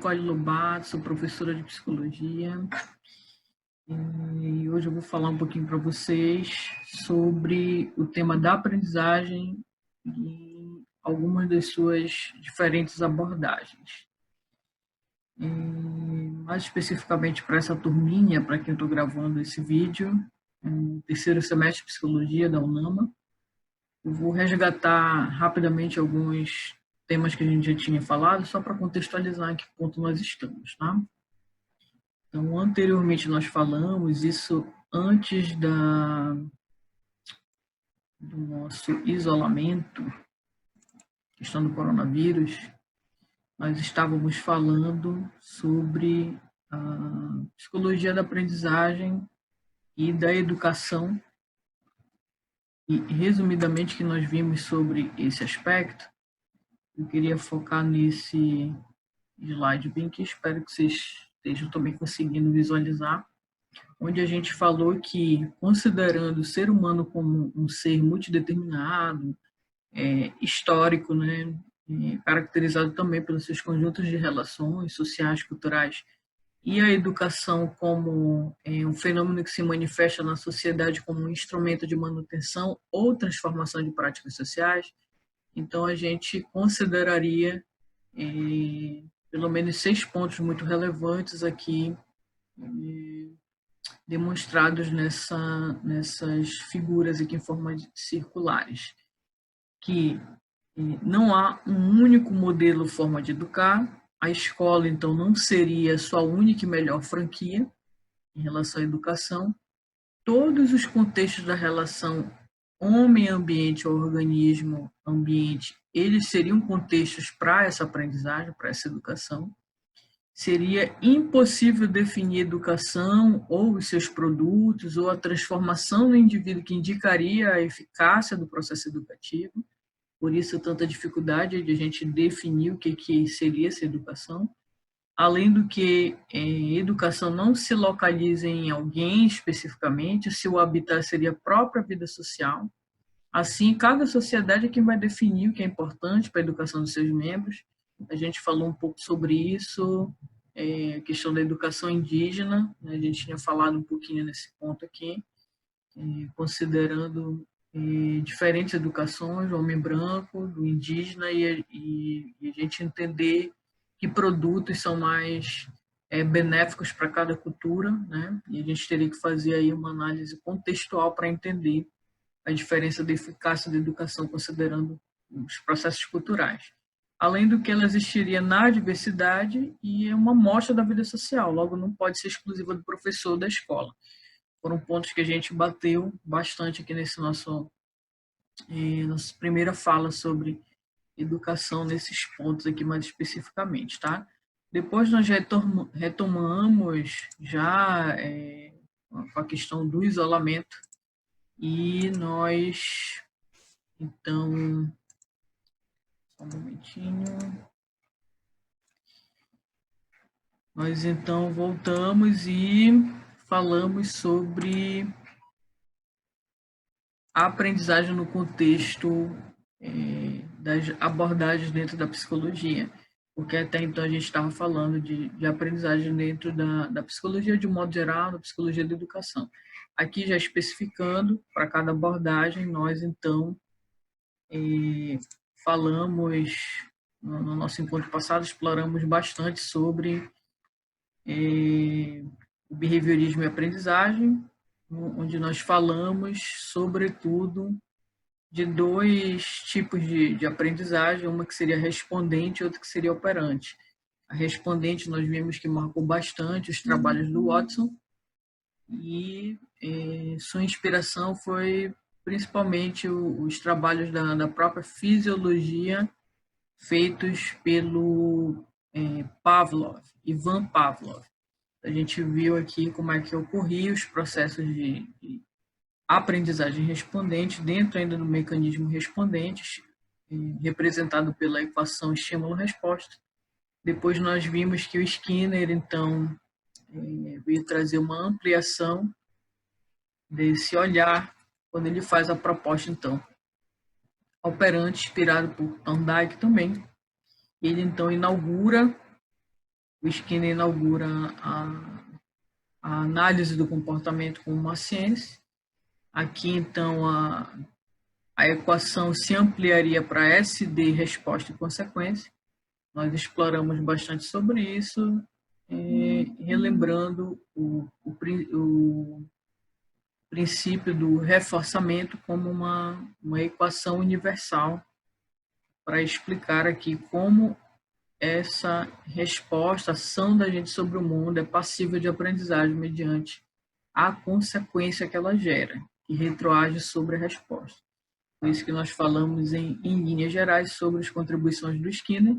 Nicole Lobato, sou professora de psicologia e hoje eu vou falar um pouquinho para vocês sobre o tema da aprendizagem e algumas das suas diferentes abordagens. Mais especificamente para essa turminha, para quem eu estou gravando esse vídeo, terceiro semestre de psicologia da UNAMA, eu vou resgatar rapidamente alguns temas que a gente já tinha falado, só para contextualizar em que ponto nós estamos, tá? Então, anteriormente nós falamos, isso antes do nosso isolamento, questão do coronavírus, nós estávamos falando sobre a psicologia da aprendizagem e da educação, e resumidamente que nós vimos sobre esse aspecto, eu queria focar nesse slide bem que espero que vocês estejam também conseguindo visualizar, onde a gente falou que, considerando o ser humano como um ser multideterminado, histórico, né, caracterizado também pelos seus conjuntos de relações sociais, culturais, e a educação como um fenômeno que se manifesta na sociedade como um instrumento de manutenção ou transformação de práticas sociais, então a gente consideraria pelo menos 6 pontos muito relevantes aqui demonstrados nessas figuras aqui em forma de circulares, que não há um único modelo forma de educar, a escola então não seria sua única e melhor franquia em relação à educação, todos os contextos da relação homem-ambiente ou organismo-ambiente, eles seriam contextos para essa aprendizagem, para essa educação. Seria impossível definir educação ou os seus produtos ou a transformação do indivíduo que indicaria a eficácia do processo educativo. Por isso, tanta dificuldade de a gente definir o que seria essa educação. Além do que educação não se localiza em alguém especificamente, o seu habitat seria a própria vida social. Assim, cada sociedade é quem vai definir o que é importante para a educação dos seus membros. A gente falou um pouco sobre isso, a questão da educação indígena, né? A gente tinha falado um pouquinho nesse ponto aqui, considerando diferentes educações, do homem branco, do indígena, e a gente entender que produtos são mais benéficos para cada cultura, né? E a gente teria que fazer aí uma análise contextual para entender a diferença da eficácia da educação considerando os processos culturais. Além do que ela existiria na diversidade e é uma amostra da vida social, logo não pode ser exclusiva do professor ou da escola. Foram pontos que a gente bateu bastante aqui nesse nossa primeira fala sobre educação, nesses pontos aqui mais especificamente, tá? Depois nós retomamos já com a questão do isolamento e nós, então, só um momentinho. Nós então voltamos e falamos sobre a aprendizagem no contexto das abordagens dentro da psicologia, porque até então a gente estava falando de aprendizagem dentro da psicologia de um modo geral, da psicologia da educação. Aqui já especificando para cada abordagem, nós então falamos, no nosso encontro passado, exploramos bastante sobre o behaviorismo e aprendizagem, onde nós falamos, sobretudo, de 2 tipos de aprendizagem, uma que seria respondente e outra que seria operante. A respondente nós vimos que marcou bastante os trabalhos do Watson e sua inspiração foi principalmente os trabalhos da própria fisiologia feitos pelo Pavlov, Ivan Pavlov. A gente viu aqui como é que ocorriam os processos de aprendizagem respondente dentro ainda do mecanismo respondente, representado pela equação estímulo-resposta. Depois nós vimos que o Skinner, então, veio trazer uma ampliação desse olhar quando ele faz a proposta, então, operante, inspirado por Thorndike também. Ele, então, inaugura o Skinner inaugura a análise do comportamento como uma ciência. Aqui, então, a equação se ampliaria para SD, resposta e consequência. Nós exploramos bastante sobre isso, relembrando o princípio do reforçamento como uma equação universal para explicar aqui como essa resposta, a ação da gente sobre o mundo é passível de aprendizagem mediante a consequência que ela gera, que retroage sobre a resposta. Por isso que nós falamos em linhas gerais sobre as contribuições do Skinner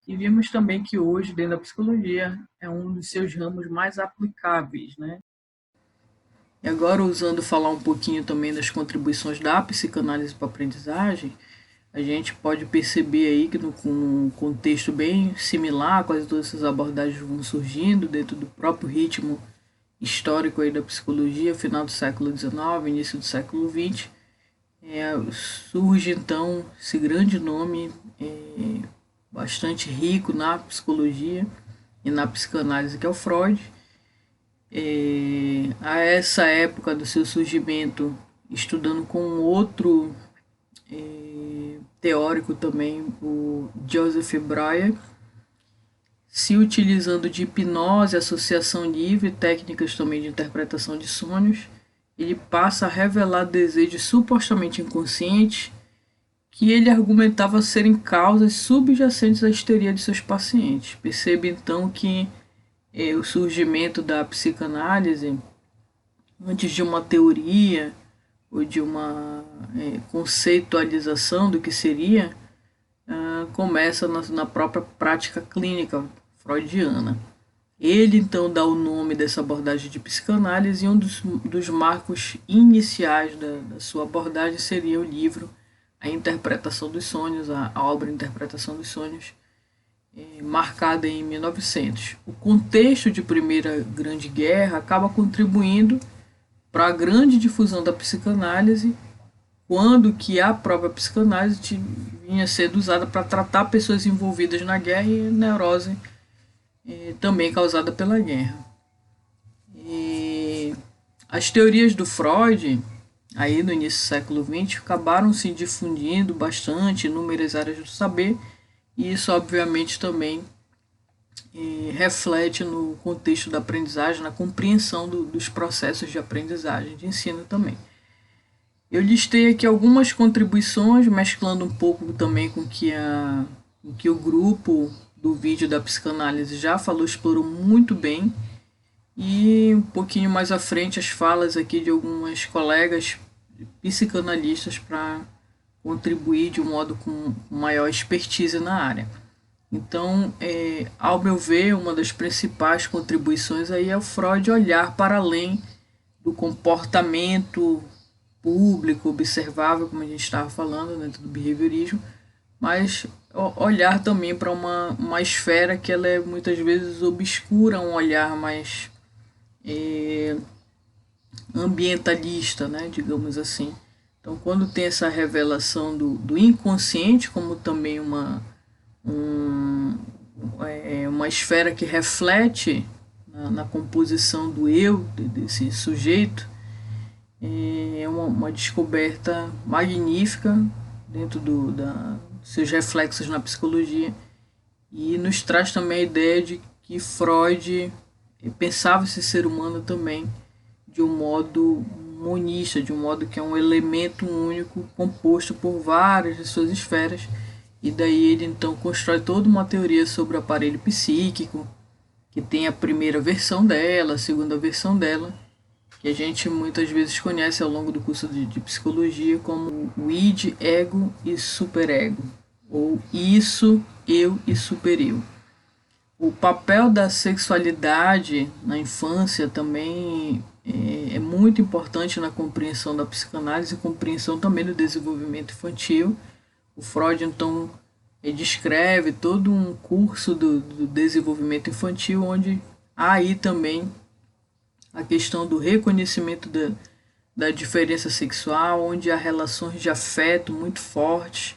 e vimos também que hoje, dentro da psicologia, é um dos seus ramos mais aplicáveis, né? E agora, falar um pouquinho também das contribuições da psicanálise para a aprendizagem, a gente pode perceber aí que com um contexto bem similar, quase todas essas abordagens vão surgindo dentro do próprio ritmo histórico aí da psicologia, final do século XIX, início do século XX, surge então esse grande nome bastante rico na psicologia e na psicanálise, que é o Freud. A essa época do seu surgimento, estudando com outro teórico também, o Joseph Breuer, se utilizando de hipnose, associação livre e técnicas também de interpretação de sonhos, ele passa a revelar desejos supostamente inconscientes que ele argumentava serem causas subjacentes à histeria de seus pacientes. Percebe então que o surgimento da psicanálise, antes de uma teoria ou de uma conceitualização do que seria, começa na própria prática clínica freudiana. Ele então dá o nome dessa abordagem de psicanálise, e um dos marcos iniciais da sua abordagem seria o livro A Interpretação dos Sonhos, a obra Interpretação dos Sonhos, marcada em 1900. O contexto de Primeira Grande Guerra acaba contribuindo para a grande difusão da psicanálise, quando que a própria psicanálise vinha sendo usada para tratar pessoas envolvidas na guerra e neurose também causada pela guerra. E as teorias do Freud, aí no início do século XX, acabaram se difundindo bastante em inúmeras áreas do saber, e isso obviamente também reflete no contexto da aprendizagem, na compreensão dos processos de aprendizagem, de ensino também. Eu listei aqui algumas contribuições, mesclando um pouco também com que o grupo do vídeo da psicanálise já falou, explorou muito bem, e um pouquinho mais à frente as falas aqui de algumas colegas psicanalistas para contribuir de um modo com maior expertise na área. Então, ao meu ver, uma das principais contribuições aí é o Freud olhar para além do comportamento público, observável, como a gente estava falando, dentro do behaviorismo, mas olhar também para uma esfera que ela é muitas vezes obscura, um olhar mais ambientalista, né, digamos assim. Então, quando tem essa revelação do inconsciente como também uma esfera que reflete na composição do eu, desse sujeito, é uma descoberta magnífica dentro seus reflexos na psicologia, e nos traz também a ideia de que Freud pensava esse ser humano também de um modo monista, de um modo que é um elemento único composto por várias de suas esferas, e daí ele então constrói toda uma teoria sobre o aparelho psíquico, que tem a primeira versão dela, a segunda versão dela, que a gente muitas vezes conhece ao longo do curso de psicologia como o id, ego e superego, ou isso, eu e supereu. O papel da sexualidade na infância também é muito importante na compreensão da psicanálise e compreensão também do desenvolvimento infantil. O Freud, então, descreve todo um curso do desenvolvimento infantil, onde há aí também a questão do reconhecimento da diferença sexual, onde há relações de afeto muito fortes,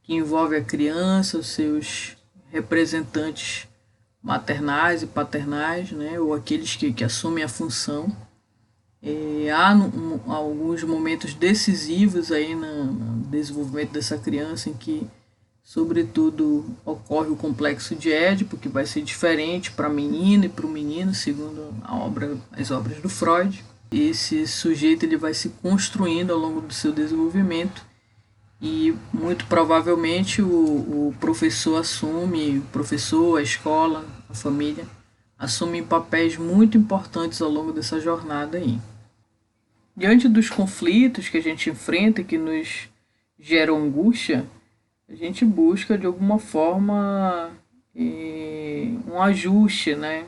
que envolve a criança, os seus representantes maternais e paternais, né, ou aqueles que assumem a função. Há alguns momentos decisivos aí no desenvolvimento dessa criança em que, sobretudo, ocorre o complexo de Édipo, que vai ser diferente para a menina e para o menino, segundo as obras do Freud. Esse sujeito ele vai se construindo ao longo do seu desenvolvimento e muito provavelmente o professor assume, o professor, a escola, a família, assumem papéis muito importantes ao longo dessa jornada aí. Diante dos conflitos que a gente enfrenta e que nos geram angústia, a gente busca de alguma forma um ajuste, né?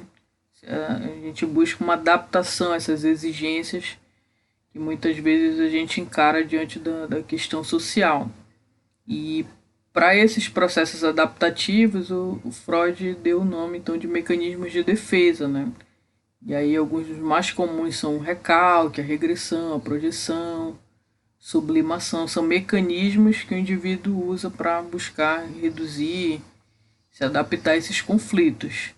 A gente busca uma adaptação a essas exigências que muitas vezes a gente encara diante da questão social. E para esses processos adaptativos, o Freud deu o nome então de mecanismos de defesa, né? E aí alguns dos mais comuns são o recalque, a regressão, a projeção, sublimação, são mecanismos que o indivíduo usa para buscar reduzir, se adaptar a esses conflitos.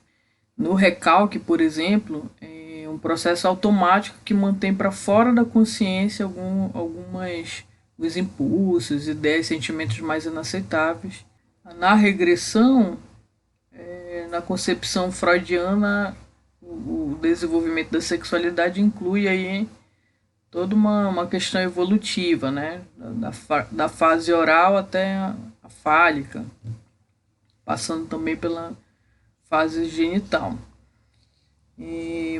No recalque, por exemplo, é um processo automático que mantém para fora da consciência os impulsos, ideias, sentimentos mais inaceitáveis. Na regressão, na concepção freudiana, o desenvolvimento da sexualidade inclui aí toda uma questão evolutiva, né? Da fase oral até a fálica, passando também pela fase genital.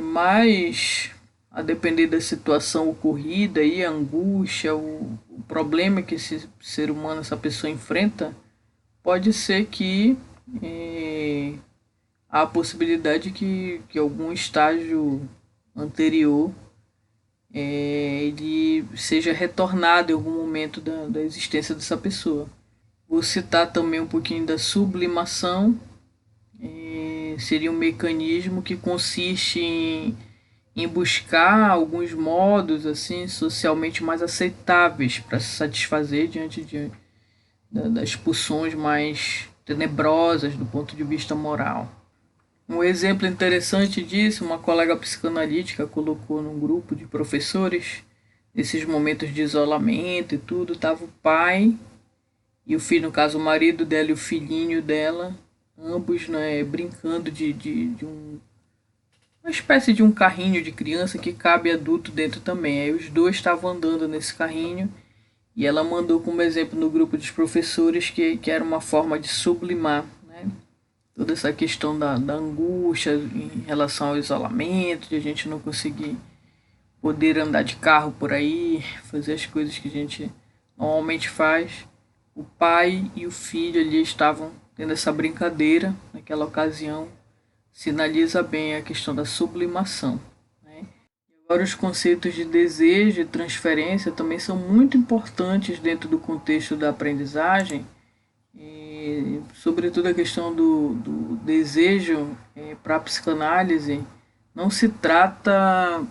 Mas, a depender da situação ocorrida, aí, a angústia, o problema que esse ser humano, essa pessoa enfrenta, pode ser que há a possibilidade que algum estágio anterior ele seja retornado em algum momento da existência dessa pessoa. Vou citar também um pouquinho da sublimação. Seria um mecanismo que consiste em buscar alguns modos assim socialmente mais aceitáveis para se satisfazer diante das pulsões mais tenebrosas do ponto de vista moral. Um exemplo interessante disso, uma colega psicanalítica colocou num grupo de professores, nesses momentos de isolamento e tudo, estava o pai e o filho, no caso o marido dela e o filhinho dela, ambos, né, brincando de uma espécie de um carrinho de criança que cabe adulto dentro também. Aí os dois estavam andando nesse carrinho e ela mandou como exemplo no grupo dos professores que era uma forma de sublimar, né, toda essa questão da angústia em relação ao isolamento, de a gente não conseguir poder andar de carro por aí, fazer as coisas que a gente normalmente faz. O pai e o filho ali estavam tendo essa brincadeira naquela ocasião, sinaliza bem a questão da sublimação. Né? Agora, os conceitos de desejo e transferência também são muito importantes dentro do contexto da aprendizagem, e, sobretudo a questão do desejo para a psicanálise. Não se trata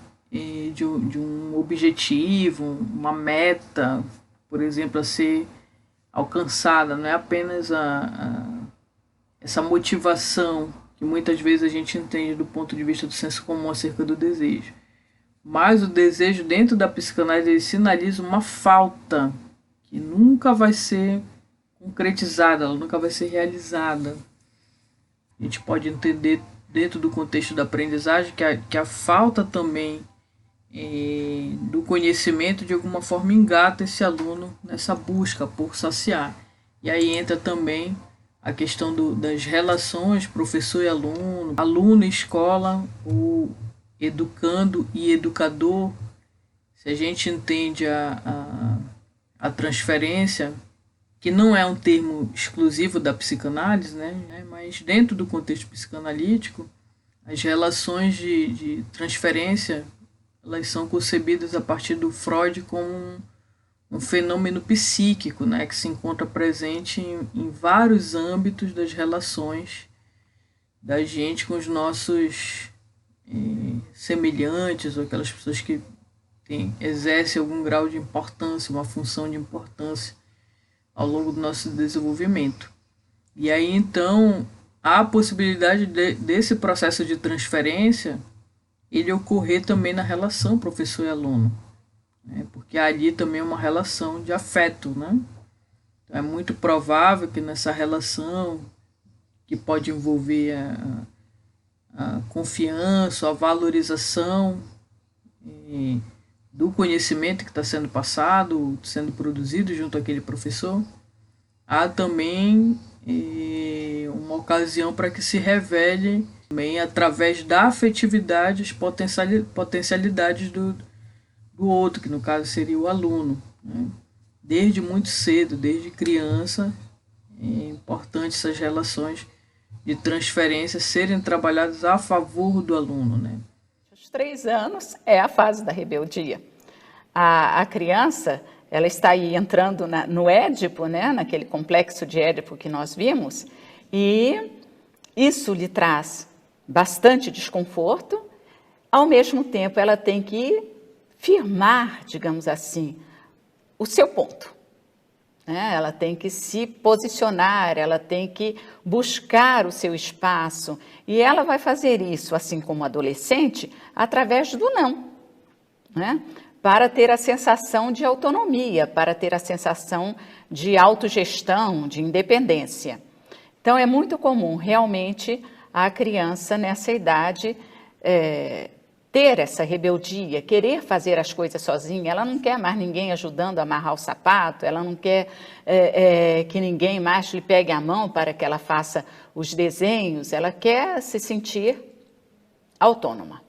de um objetivo, uma meta, por exemplo, a ser alcançada, não é apenas essa motivação que muitas vezes a gente entende do ponto de vista do senso comum acerca do desejo. Mas o desejo dentro da psicanálise ele sinaliza uma falta que nunca vai ser concretizada, ela nunca vai ser realizada. A gente pode entender dentro do contexto da aprendizagem que a falta também do conhecimento de alguma forma engata esse aluno nessa busca por saciar. E aí entra também a questão das relações professor e aluno, aluno e escola, o educando e educador. Se a gente entende a transferência, que não é um termo exclusivo da psicanálise, né, mas dentro do contexto psicanalítico, as relações de transferência elas são concebidas a partir do Freud como um fenômeno psíquico, né, que se encontra presente em vários âmbitos das relações da gente com os nossos semelhantes, ou aquelas pessoas que exercem algum grau de importância, uma função de importância ao longo do nosso desenvolvimento. E aí, então, há a possibilidade desse processo de transferência ele ocorrer também na relação professor e aluno, né? Porque ali também é uma relação de afeto, né? Então, é muito provável que nessa relação, que pode envolver a confiança, a valorização do conhecimento que está sendo passado, sendo produzido junto àquele professor, há também uma ocasião para que se revele também através da afetividade as potencialidades do outro, que no caso seria o aluno, né? Desde muito cedo, desde criança, é importante essas relações de transferência serem trabalhadas a favor do aluno, né? Os 3 anos é a fase da rebeldia. A criança, ela está aí entrando no Édipo, né? Naquele complexo de Édipo que nós vimos, e isso lhe traz bastante desconforto. Ao mesmo tempo, ela tem que firmar, digamos assim, o seu ponto, né? Ela tem que se posicionar, ela tem que buscar o seu espaço, e ela vai fazer isso, assim como adolescente, através do não, né? Para ter a sensação de autonomia, para ter a sensação de autogestão, de independência. Então, é muito comum, realmente, a criança nessa idade ter essa rebeldia, querer fazer as coisas sozinha. Ela não quer mais ninguém ajudando a amarrar o sapato, ela não quer que ninguém mais lhe pegue a mão para que ela faça os desenhos, ela quer se sentir autônoma.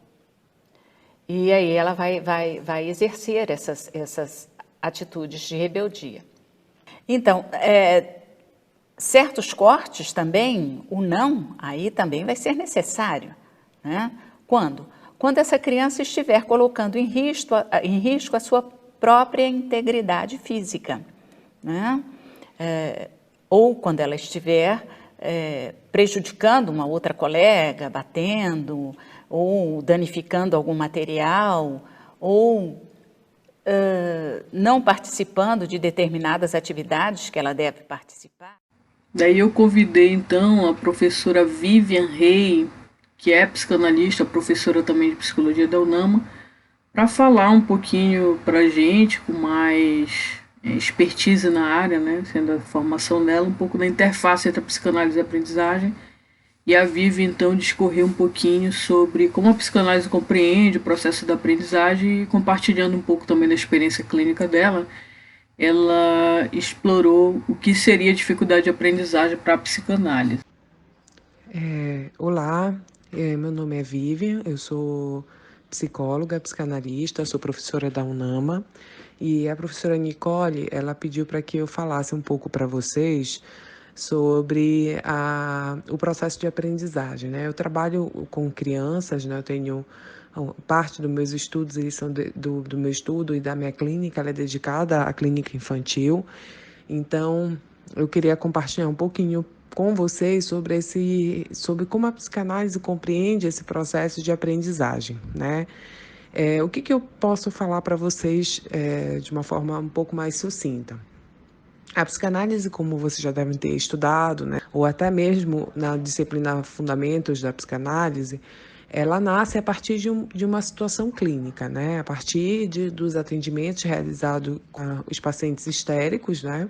E aí ela vai exercer essas atitudes de rebeldia. Então, certos cortes também, o não, aí também vai ser necessário, né? Quando? Quando essa criança estiver colocando em risco a sua própria integridade física, né? Ou quando ela estiver prejudicando uma outra colega, batendo, ou danificando algum material, ou não participando de determinadas atividades que ela deve participar. Daí eu convidei então a professora Vivian Rey, que é psicanalista, professora também de psicologia da UNAMA, para falar um pouquinho para a gente, com mais expertise na área, né, sendo a formação dela, um pouco da interface entre a psicanálise e a aprendizagem. E a Vivi, então, discorreu um pouquinho sobre como a psicanálise compreende o processo da aprendizagem e, compartilhando um pouco também da experiência clínica dela, ela explorou o que seria dificuldade de aprendizagem para a psicanálise. Olá, meu nome é Vivian, eu sou psicóloga, psicanalista, sou professora da UNAMA, e a professora Nicole, ela pediu para que eu falasse um pouco para vocês sobre o processo de aprendizagem, né? Eu trabalho com crianças, né? Eu tenho parte dos meus estudos, eles são do meu estudo e da minha clínica, ela é dedicada à clínica infantil. Então, eu queria compartilhar um pouquinho com vocês sobre como a psicanálise compreende esse processo de aprendizagem, né? O que eu posso falar para vocês de uma forma um pouco mais sucinta? A psicanálise, como vocês já devem ter estudado, né, ou até mesmo na disciplina Fundamentos da Psicanálise, ela nasce a partir de uma situação clínica, né? A partir dos atendimentos realizados com os pacientes histéricos, né?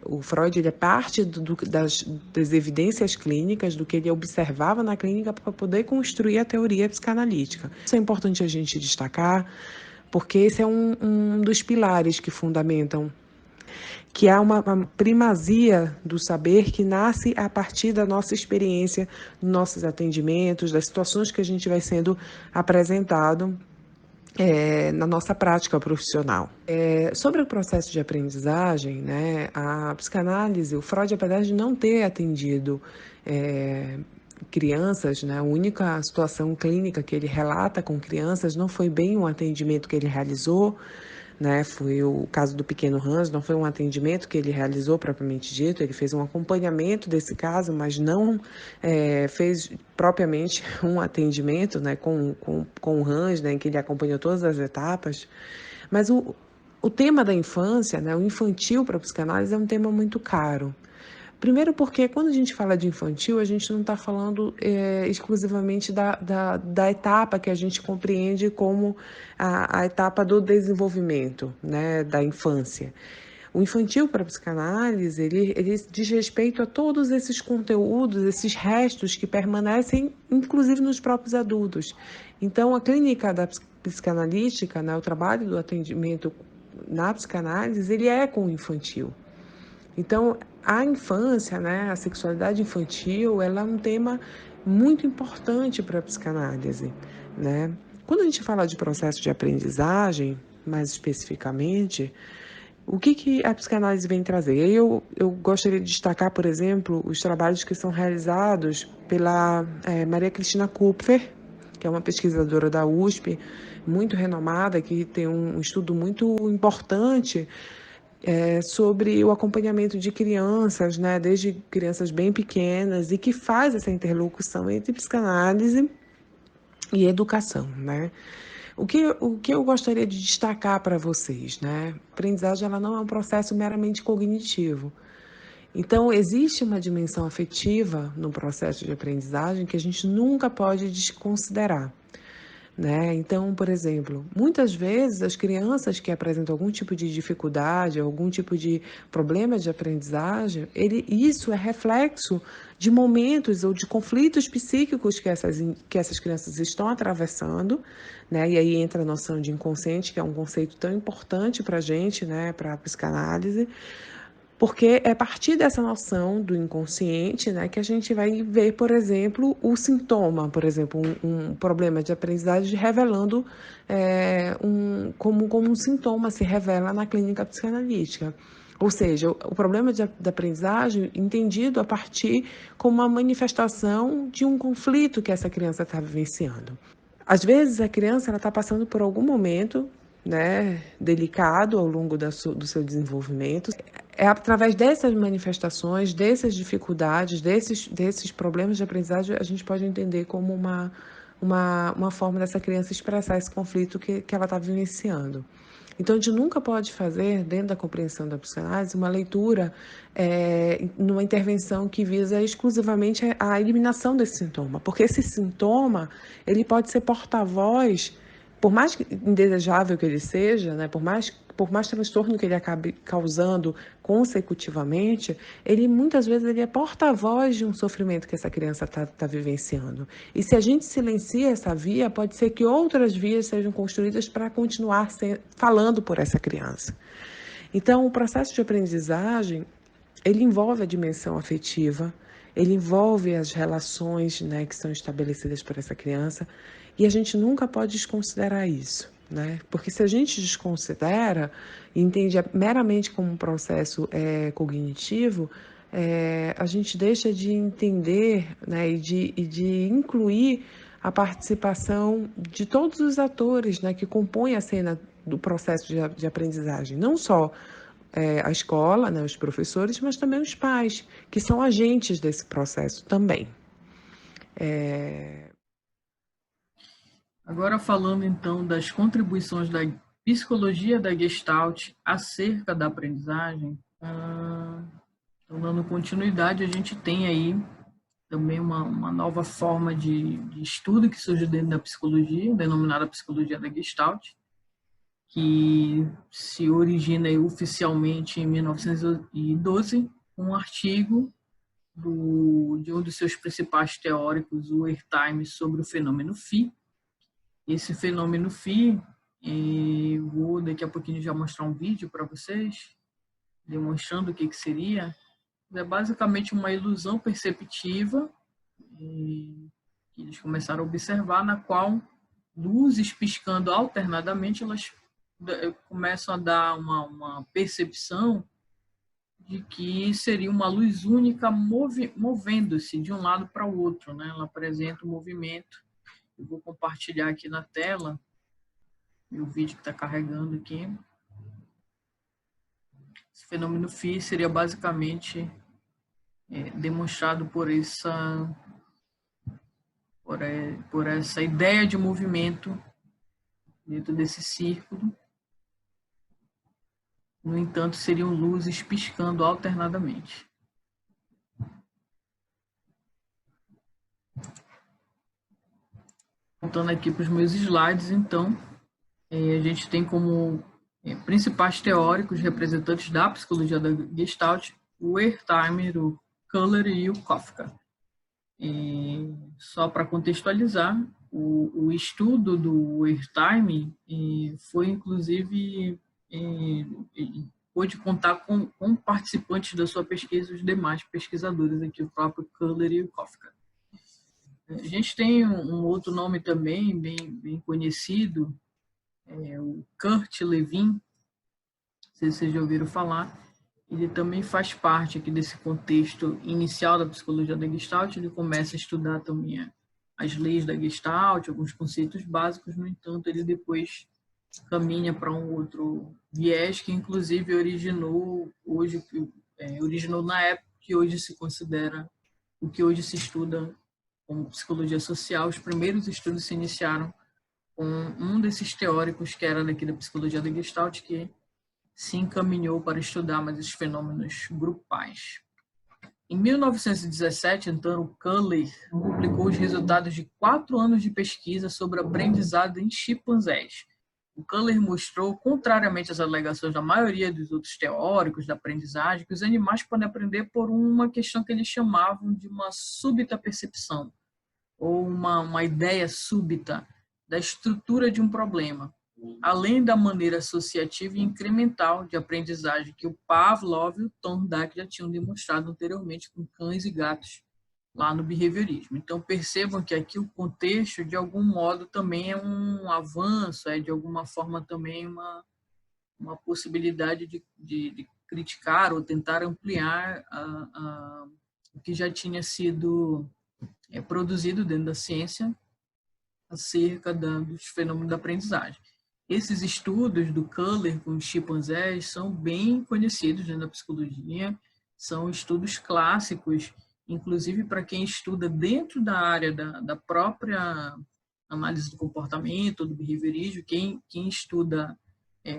O Freud ele é parte das evidências clínicas, do que ele observava na clínica para poder construir a teoria psicanalítica. Isso é importante a gente destacar, porque esse é um dos pilares que fundamentam que há uma primazia do saber que nasce a partir da nossa experiência, dos nossos atendimentos, das situações que a gente vai sendo apresentado na nossa prática profissional. Sobre o processo de aprendizagem, né, a psicanálise, o Freud, apesar de não ter atendido crianças, né, a única situação clínica que ele relata com crianças não foi bem um atendimento que ele realizou, né, foi o caso do pequeno Hans, não foi um atendimento que ele realizou propriamente dito, ele fez um acompanhamento desse caso, mas não fez propriamente um atendimento, né, com o Hans, né, em que ele acompanhou todas as etapas. Mas o tema da infância, né, o infantil para a psicanálise é um tema muito caro, Primeiro porque quando a gente fala de infantil, a gente não está falando exclusivamente da etapa que a gente compreende como a etapa do desenvolvimento, né, da infância. O infantil para a psicanálise, ele diz respeito a todos esses conteúdos, esses restos que permanecem, inclusive nos próprios adultos. Então, a clínica da psicanalística, né, o trabalho do atendimento na psicanálise, ele é com o infantil. Então, a infância, né, a sexualidade infantil, ela é um tema muito importante para a psicanálise, né? Quando a gente fala de processo de aprendizagem, mais especificamente, o que a psicanálise vem trazer? Eu gostaria de destacar, por exemplo, os trabalhos que são realizados pela Maria Cristina Kupfer, que é uma pesquisadora da USP, muito renomada, que tem um estudo muito importante sobre o acompanhamento de crianças, né, desde crianças bem pequenas, e que faz essa interlocução entre psicanálise e educação, né? O que eu gostaria de destacar para vocês, né? A aprendizagem ela não é um processo meramente cognitivo. Então, existe uma dimensão afetiva no processo de aprendizagem que a gente nunca pode desconsiderar. Né? Então, por exemplo, muitas vezes as crianças que apresentam algum tipo de dificuldade, algum tipo de problema de aprendizagem, isso é reflexo de momentos ou de conflitos psíquicos que essas crianças estão atravessando, né? E aí entra a noção de inconsciente, que é um conceito tão importante para a gente, né? Para a psicanálise. Porque é a partir dessa noção do inconsciente, né, que a gente vai ver, por exemplo, o sintoma, por exemplo, um problema de aprendizagem revelando como um sintoma se revela na clínica psicanalítica. Ou seja, o problema da aprendizagem entendido a partir como uma manifestação de um conflito que essa criança está vivenciando. Às vezes a criança está passando por algum momento, né, delicado ao longo do seu desenvolvimento. É através dessas manifestações, dessas dificuldades, desses problemas de aprendizagem, a gente pode entender como uma forma dessa criança expressar esse conflito que ela está vivenciando. Então, a gente nunca pode fazer, dentro da compreensão da psicanálise, uma leitura numa intervenção que visa exclusivamente a eliminação desse sintoma, porque esse sintoma ele pode ser porta-voz, por mais indesejável que ele seja, né, por mais transtorno que ele acabe causando consecutivamente, ele muitas vezes ele é porta-voz de um sofrimento que essa criança está vivenciando. E se a gente silencia essa via, pode ser que outras vias sejam construídas para continuar falando por essa criança. Então, o processo de aprendizagem, ele envolve a dimensão afetiva, ele envolve as relações, né, que são estabelecidas por essa criança, e a gente nunca pode desconsiderar isso, né? Porque se a gente desconsidera e entende meramente como um processo cognitivo, a gente deixa de entender, né, e de incluir a participação de todos os atores, né, que compõem a cena do processo de aprendizagem, não só a escola, né, os professores, mas também os pais, que são agentes desse processo também. Agora falando então das contribuições da psicologia da Gestalt acerca da aprendizagem, então dando continuidade, a gente tem aí também uma nova forma de estudo que surge dentro da psicologia, denominada psicologia da Gestalt, que se origina oficialmente em 1912, um artigo de um dos seus principais teóricos, o Wertheim, sobre o fenômeno Phi. Esse fenômeno Phi, vou daqui a pouquinho já mostrar um vídeo para vocês, demonstrando o que seria. É basicamente uma ilusão perceptiva que eles começaram a observar, na qual luzes piscando alternadamente, elas começam a dar uma percepção de que seria uma luz única movendo-se de um lado para o outro, né? Ela apresenta um movimento. Eu vou compartilhar aqui na tela o vídeo que está carregando aqui. Esse fenômeno Phi seria basicamente demonstrado por essa ideia de movimento dentro desse círculo. No entanto, seriam luzes piscando alternadamente. Voltando aqui para os meus slides, então, a gente tem como principais teóricos, representantes da psicologia da Gestalt, o Wertheimer, o Köhler e o Kafka. Só para contextualizar, o estudo do Wertheimer foi, inclusive, pôde contar com participantes da sua pesquisa, os demais pesquisadores aqui, o próprio Köhler e o Kafka. A gente tem um outro nome também, bem conhecido, o Kurt Lewin, não sei se vocês já ouviram falar. Ele também faz parte aqui desse contexto inicial da psicologia da Gestalt. Ele começa a estudar também as leis da Gestalt, alguns conceitos básicos. No entanto, ele depois caminha para um outro viés que, inclusive, originou na época que hoje se considera o que hoje se estuda como psicologia social. Os primeiros estudos se iniciaram com um desses teóricos que era daqui da psicologia da Gestalt, que se encaminhou para estudar mais os fenômenos grupais. Em 1917, então, o Köhler publicou os resultados de 4 anos de pesquisa sobre aprendizado em chimpanzés. O Köhler mostrou, contrariamente às alegações da maioria dos outros teóricos da aprendizagem, que os animais podem aprender por uma questão que eles chamavam de uma súbita percepção, ou uma ideia súbita da estrutura de um problema, além da maneira associativa e incremental de aprendizagem que o Pavlov e o Thorndike já tinham demonstrado anteriormente com cães e gatos lá no behaviorismo. Então, percebam que aqui o contexto, de algum modo, também é um avanço, de alguma forma também uma possibilidade de criticar ou tentar ampliar o que já tinha sido produzido dentro da ciência acerca dos fenômenos da aprendizagem. Esses estudos do Köhler com os chimpanzés são bem conhecidos dentro da psicologia, são estudos clássicos, inclusive para quem estuda dentro da área da própria análise do comportamento, do behaviorismo, quem estuda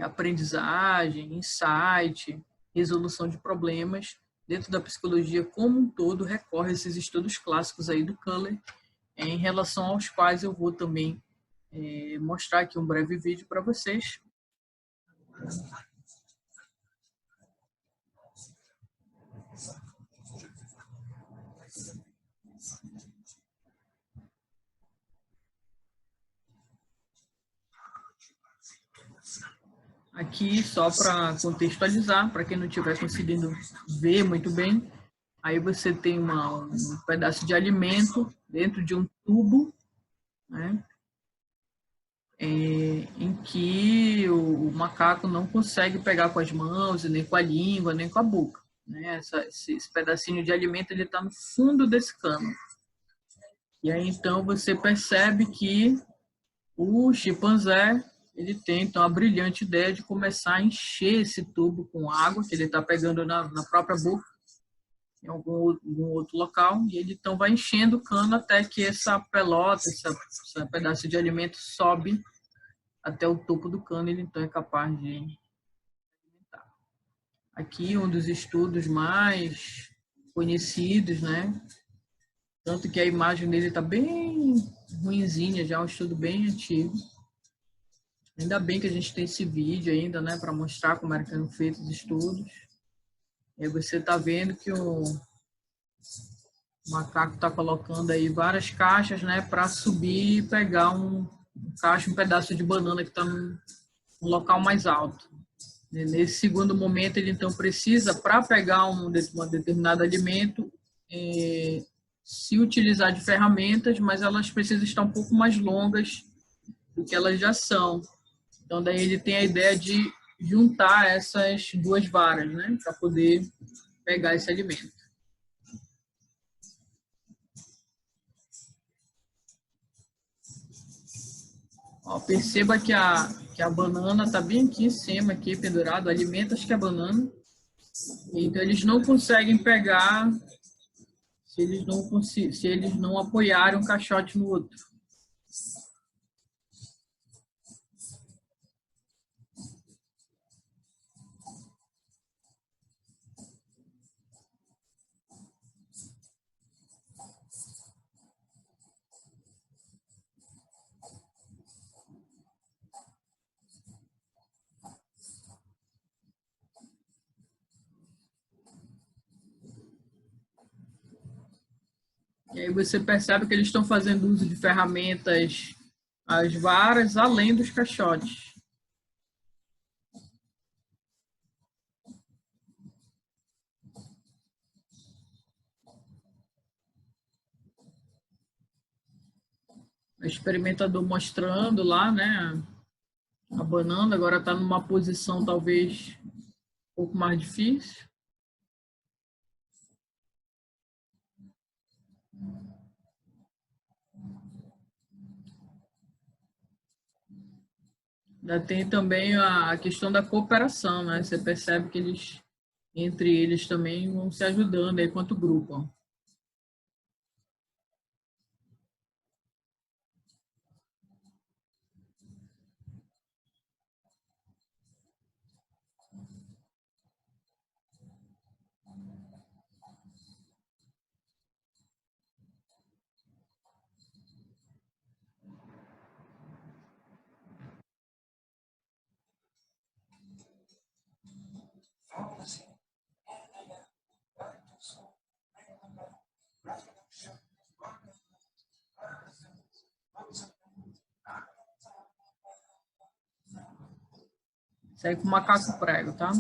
aprendizagem, insight, resolução de problemas, dentro da psicologia como um todo, recorre a esses estudos clássicos aí do Köhler, em relação aos quais eu vou também mostrar aqui um breve vídeo para vocês. Aqui, só para contextualizar, para quem não estiver conseguindo ver muito bem, aí você tem um pedaço de alimento dentro de um tubo, né, em que o macaco não consegue pegar com as mãos, nem com a língua, nem com a boca. Né? Esse pedacinho de alimento ele está no fundo desse cano. E aí, então, você percebe que o chimpanzé ele tem, então, a brilhante ideia de começar a encher esse tubo com água que ele está pegando na própria boca, em algum outro local, e ele, então, vai enchendo o cano até que essa pelota, esse pedaço de alimento sobe até o topo do cano, ele, então, é capaz de alimentar. Aqui, um dos estudos mais conhecidos, né? Tanto que a imagem dele está bem ruinzinha, já é um estudo bem antigo. Ainda bem que a gente tem esse vídeo ainda, né, para mostrar como era que eram feitos os estudos. E aí você está vendo que o macaco está colocando aí várias caixas, né, para subir e pegar um pedaço de banana que está num local mais alto. Nesse segundo momento, ele então precisa, para pegar um determinado alimento, se utilizar de ferramentas, mas elas precisam estar um pouco mais longas do que elas já são. Então, daí ele tem a ideia de juntar essas duas varas, né, para poder pegar esse alimento. Ó, perceba que a banana está bem aqui em cima, aqui pendurado, o alimento acho que é a banana. Então, eles não conseguem pegar se eles não apoiarem um caixote no outro. aí você percebe que eles estão fazendo uso de ferramentas, as varas, além dos caixotes. O experimentador mostrando lá, né, abanando, agora está numa posição talvez um pouco mais difícil. Ainda tem também a questão da cooperação, né? Você percebe que eles, entre eles também, vão se ajudando aí quanto grupo. Ó. Segue com macaco prego, tá?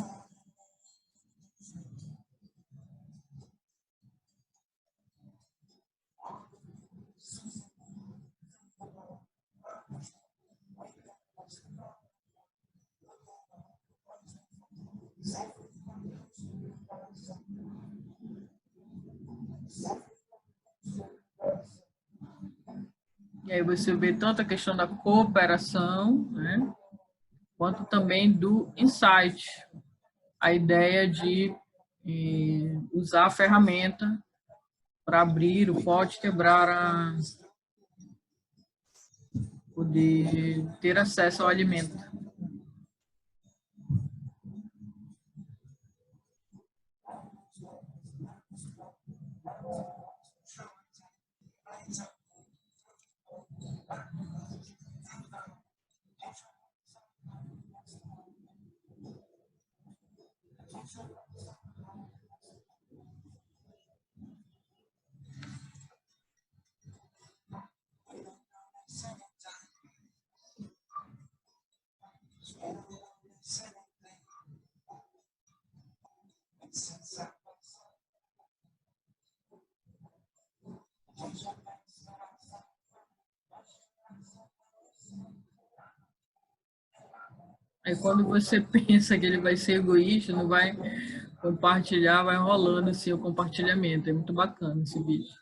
E aí você vê tanto a questão da cooperação, né, quanto também do insight. A ideia de usar a ferramenta para abrir o pote, quebrar, poder ter acesso ao alimento. Aí quando você pensa que ele vai ser egoísta, não vai compartilhar, vai rolando assim o compartilhamento. É muito bacana esse vídeo.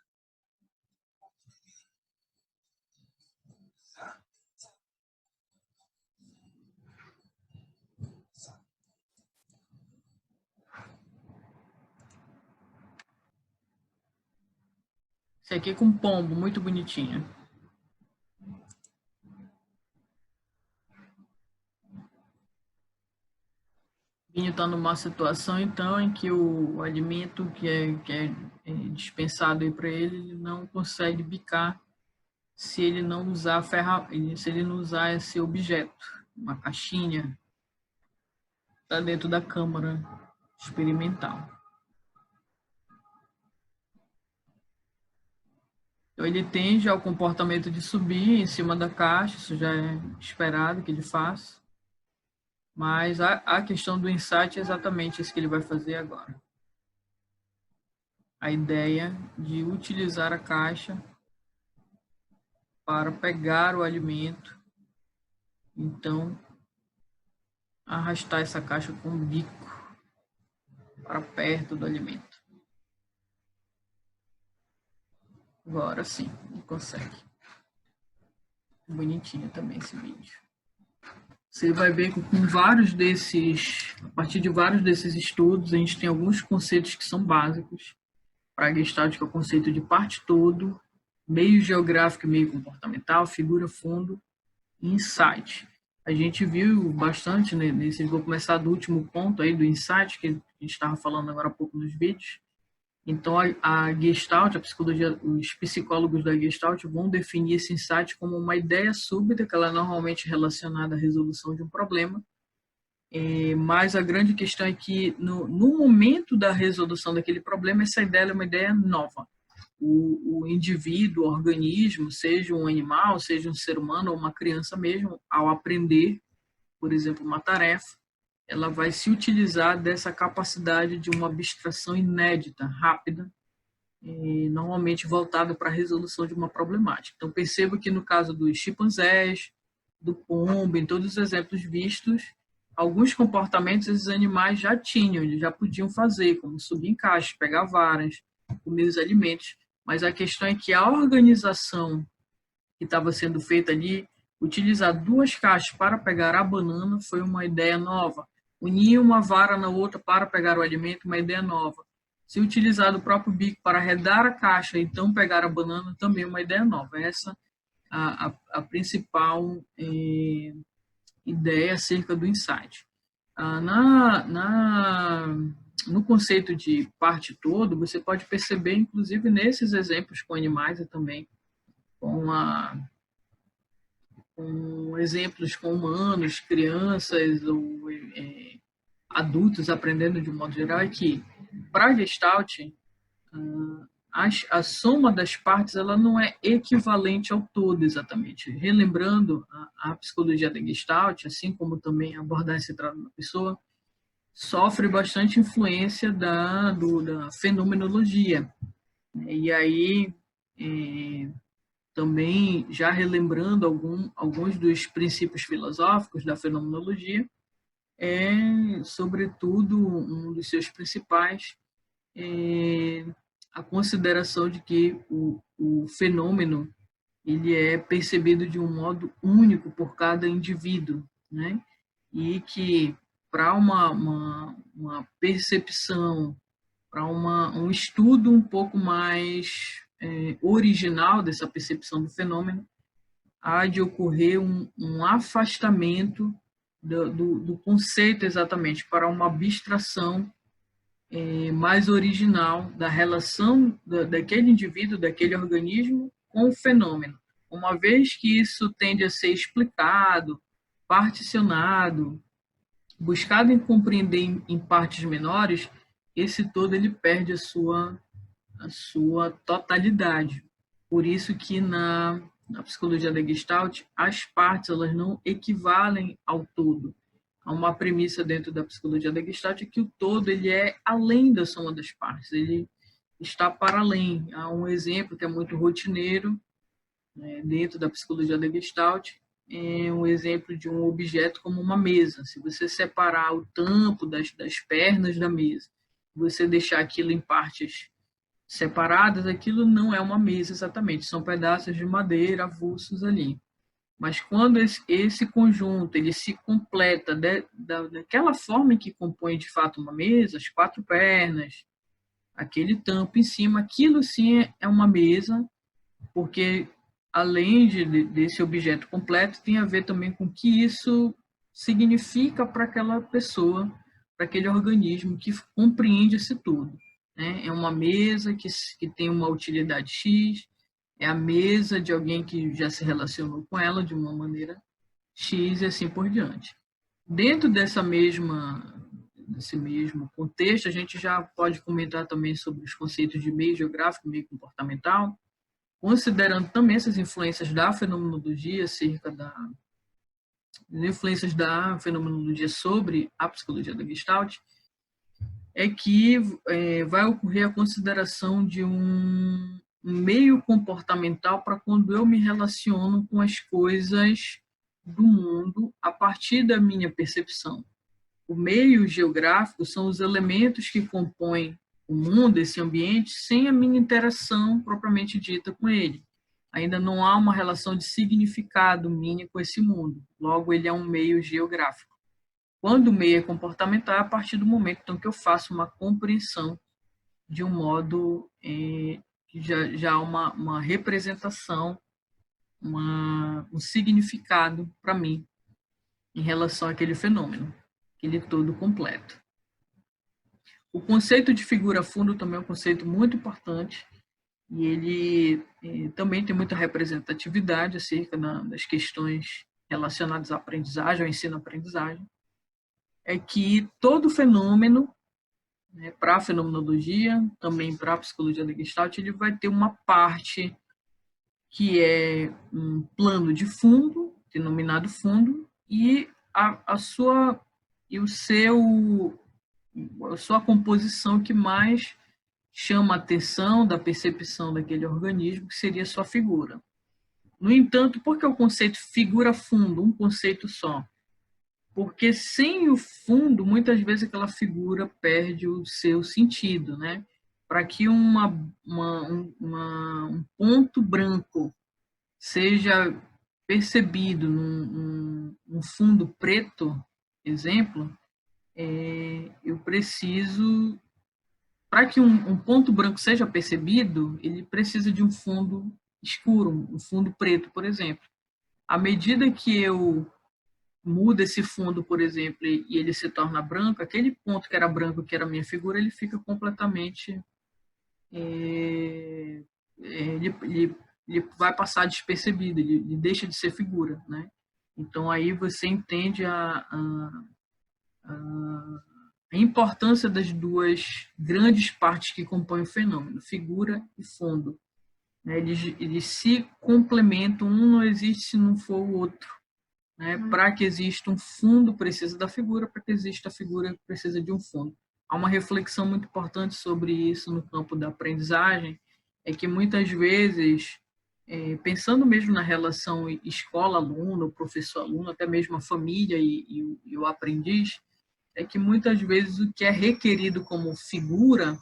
Esse aqui com pombo, muito bonitinho. Vinho está numa situação, então, em que o alimento que é dispensado para ele não consegue bicar se ele não usar se ele não usar esse objeto, uma caixinha, está dentro da câmara experimental. Então, ele tem já o comportamento de subir em cima da caixa, isso já é esperado que ele faça. Mas a questão do insight é exatamente isso que ele vai fazer agora. A ideia de utilizar a caixa para pegar o alimento, então arrastar essa caixa com o bico para perto do alimento. Agora sim, ele consegue. Bonitinho também esse vídeo. Você vai ver que com vários desses, a partir de vários desses estudos, a gente tem alguns conceitos que são básicos para a Gestalt, que é o conceito de parte todo, meio geográfico e meio comportamental, figura, fundo e insight. A gente viu bastante, né, vou começar do último ponto aí do insight, que a gente estava falando agora há pouco nos vídeos. Então, a Gestalt, a psicologia, os psicólogos da Gestalt vão definir esse insight como uma ideia súbita, que ela é normalmente relacionada à resolução de um problema, mas a grande questão é que no momento da resolução daquele problema, essa ideia é uma ideia nova. o indivíduo, o organismo, seja um animal, seja um ser humano ou uma criança mesmo, ao aprender, por exemplo, uma tarefa, ela vai se utilizar dessa capacidade de uma abstração inédita, rápida, e normalmente voltada para a resolução de uma problemática. Então, percebo que no caso dos chimpanzés, do pombo, em todos os exemplos vistos, alguns comportamentos esses animais já tinham, eles já podiam fazer, como subir em caixas, pegar varas, comer os alimentos, mas a questão é que a organização que estava sendo feita ali, utilizar 2 caixas para pegar a banana foi uma ideia nova. Unir uma vara na outra para pegar o alimento, uma ideia nova. Se utilizar o próprio bico para arredar a caixa e então pegar a banana, também uma ideia nova. Essa a principal ideia acerca do insight. No conceito de parte todo, você pode perceber, inclusive nesses exemplos com animais e também com exemplos com humanos, crianças ou adultos aprendendo de um modo geral, é que, para a Gestalt, a soma das partes ela não é equivalente ao todo exatamente. Relembrando, a psicologia da Gestalt, assim como também a abordagem centrada na pessoa, sofre bastante influência da fenomenologia. E aí, também já relembrando alguns dos princípios filosóficos da fenomenologia, sobretudo, um dos seus principais a consideração de que o fenômeno ele é percebido de um modo único por cada indivíduo, né? E que para uma percepção, para um estudo um pouco mais original dessa percepção do fenômeno, há de ocorrer um afastamento do conceito exatamente para uma abstração mais original da relação daquele indivíduo, daquele organismo com o fenômeno. Uma vez que isso tende a ser explicado, particionado, buscado em compreender em partes menores, esse todo ele perde a sua totalidade. Por isso que na psicologia da Gestalt, as partes elas não equivalem ao todo. Há uma premissa dentro da psicologia da Gestalt que o todo ele é além da soma das partes, ele está para além. Há um exemplo que é muito rotineiro dentro da psicologia da Gestalt, é um exemplo de um objeto como uma mesa. Se você separar o tampo das pernas da mesa, você deixar aquilo em partes separadas, aquilo não é uma mesa exatamente, são pedaços de madeira avulsos ali. Mas quando esse conjunto ele se completa daquela forma que compõe de fato uma mesa, as 4 pernas, aquele tampo em cima, aquilo sim é uma mesa, porque além desse objeto completo, tem a ver também com o que isso significa para aquela pessoa, para aquele organismo que compreende esse tudo. É uma mesa que tem uma utilidade X, é a mesa de alguém que já se relacionou com ela de uma maneira X e assim por diante. Dentro desse mesmo contexto, a gente já pode comentar também sobre os conceitos de meio geográfico e meio comportamental, considerando também essas influências da fenomenologia, acerca das influências da fenomenologia sobre a psicologia da Gestalt, é que vai ocorrer a consideração de um meio comportamental para quando eu me relaciono com as coisas do mundo a partir da minha percepção. O meio geográfico são os elementos que compõem o mundo, esse ambiente, sem a minha interação propriamente dita com ele. Ainda não há uma relação de significado minha com esse mundo. Logo, ele é um meio geográfico. Quando o meio é comportamental, é a partir do momento então, que eu faço uma compreensão de um modo que já há uma representação, um significado para mim em relação àquele fenômeno, aquele todo completo. O conceito de figura-fundo também é um conceito muito importante e ele também tem muita representatividade acerca das questões relacionadas à aprendizagem, ao ensino-aprendizagem. É que todo fenômeno né, para a fenomenologia, também para a psicologia da Gestalt, ele vai ter uma parte que é um plano de fundo, denominado fundo, e a sua e o seu a sua composição que mais chama a atenção da percepção daquele organismo, que seria a sua figura. No entanto, por que o conceito figura fundo, um conceito só? Porque sem o fundo, muitas vezes aquela figura perde o seu sentido, né? Para que um ponto branco seja percebido num fundo preto, exemplo, eu preciso, para que um ponto branco seja percebido, ele precisa de um fundo escuro, um fundo preto, por exemplo. À medida que eu mudo esse fundo, por exemplo, e ele se torna branco, aquele ponto que era branco, que era a minha figura, ele fica completamente ele vai passar despercebido, ele deixa de ser figura, né? Então aí você entende a importância das duas grandes partes que compõem o fenômeno, figura e fundo, né? Eles se complementam, um não existe se não for o outro, né? Para que exista um fundo precisa da figura, para que exista a figura precisa de um fundo. Há uma reflexão muito importante sobre isso no campo da aprendizagem, é que muitas vezes, pensando mesmo na relação escola-aluno, professor-aluno, até mesmo a família e o aprendiz, é que muitas vezes o que é requerido como figura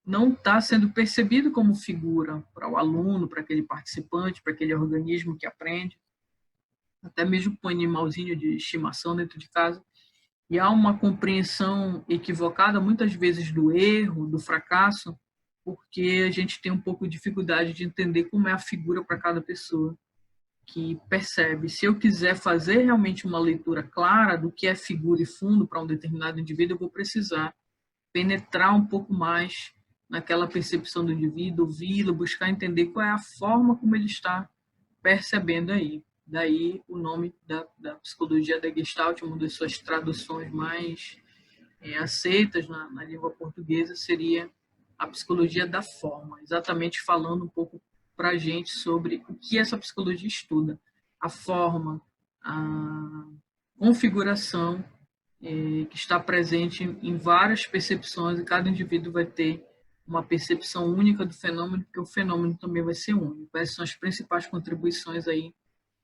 não está sendo percebido como figura para o aluno, para aquele participante, para aquele organismo que aprende, até mesmo para o animalzinho de estimação dentro de casa. E há uma compreensão equivocada, muitas vezes, do erro, do fracasso, porque a gente tem um pouco de dificuldade de entender como é a figura para cada pessoa que percebe. Se eu quiser fazer realmente uma leitura clara do que é figura e fundo para um determinado indivíduo, eu vou precisar penetrar um pouco mais naquela percepção do indivíduo, ouvi-lo, buscar entender qual é a forma como ele está percebendo aí. Daí o nome da psicologia da Gestalt, uma das suas traduções mais aceitas na língua portuguesa, seria a psicologia da forma, exatamente falando um pouco para a gente sobre o que essa psicologia estuda, a forma, a configuração que está presente em várias percepções, e cada indivíduo vai ter uma percepção única do fenômeno, porque o fenômeno também vai ser único. Essas são as principais contribuições aí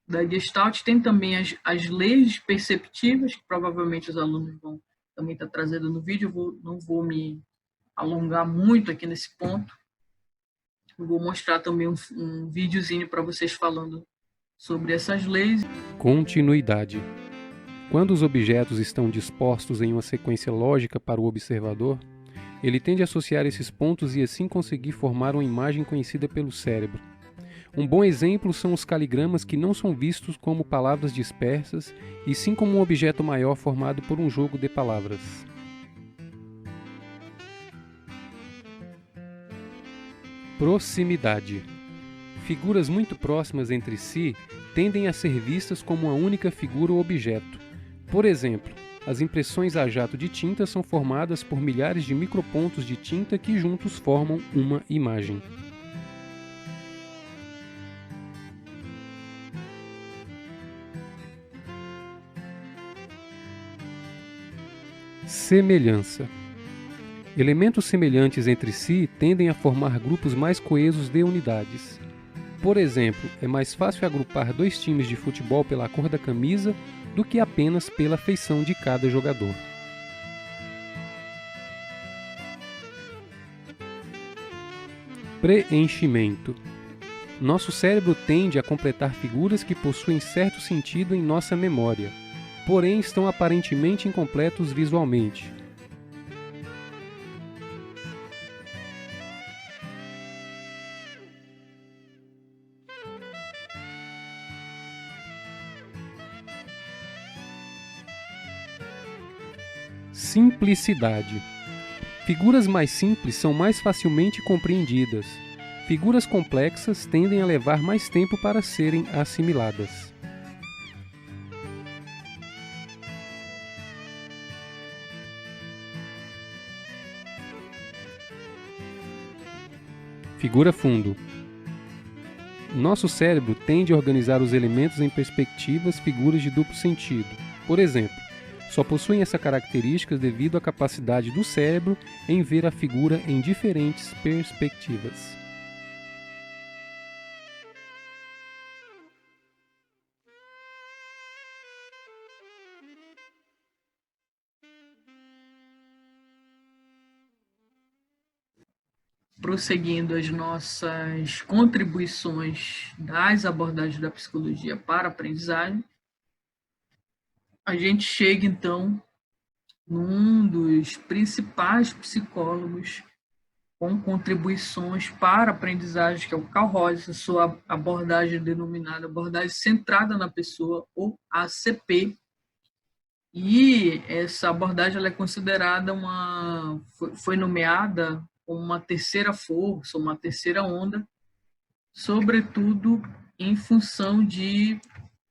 da Gestalt. Tem também as leis perceptivas, que provavelmente os alunos vão também estar trazendo no vídeo. Não vou me alongar muito aqui nesse ponto. Eu vou mostrar também um videozinho para vocês falando sobre essas leis. Continuidade. Quando os objetos estão dispostos em uma sequência lógica para o observador, ele tende a associar esses pontos e assim conseguir formar uma imagem conhecida pelo cérebro. Um bom exemplo são os caligramas, que não são vistos como palavras dispersas, e sim como um objeto maior formado por um jogo de palavras. Proximidade. Figuras muito próximas entre si tendem a ser vistas como uma única figura ou objeto. Por exemplo, as impressões a jato de tinta são formadas por milhares de micropontos de tinta que juntos formam uma imagem. Semelhança. Elementos semelhantes entre si tendem a formar grupos mais coesos de unidades. Por exemplo, é mais fácil agrupar dois times de futebol pela cor da camisa do que apenas pela feição de cada jogador. Preenchimento. Nosso cérebro tende a completar figuras que possuem certo sentido em nossa memória, porém estão aparentemente incompletos visualmente. Simplicidade. Figuras mais simples são mais facilmente compreendidas. Figuras complexas tendem a levar mais tempo para serem assimiladas. Figura fundo. Nosso cérebro tende a organizar os elementos em perspectivas, figuras de duplo sentido. Por exemplo, só possuem essa característica devido à capacidade do cérebro em ver a figura em diferentes perspectivas. Prosseguindo as nossas contribuições das abordagens da psicologia para a aprendizagem, a gente chega, então, num dos principais psicólogos com contribuições para a aprendizagem, que é o Carl Rogers, a sua abordagem denominada abordagem centrada na pessoa, ou ACP. E essa abordagem ela é considerada foi nomeada como uma terceira força, uma terceira onda, sobretudo em função de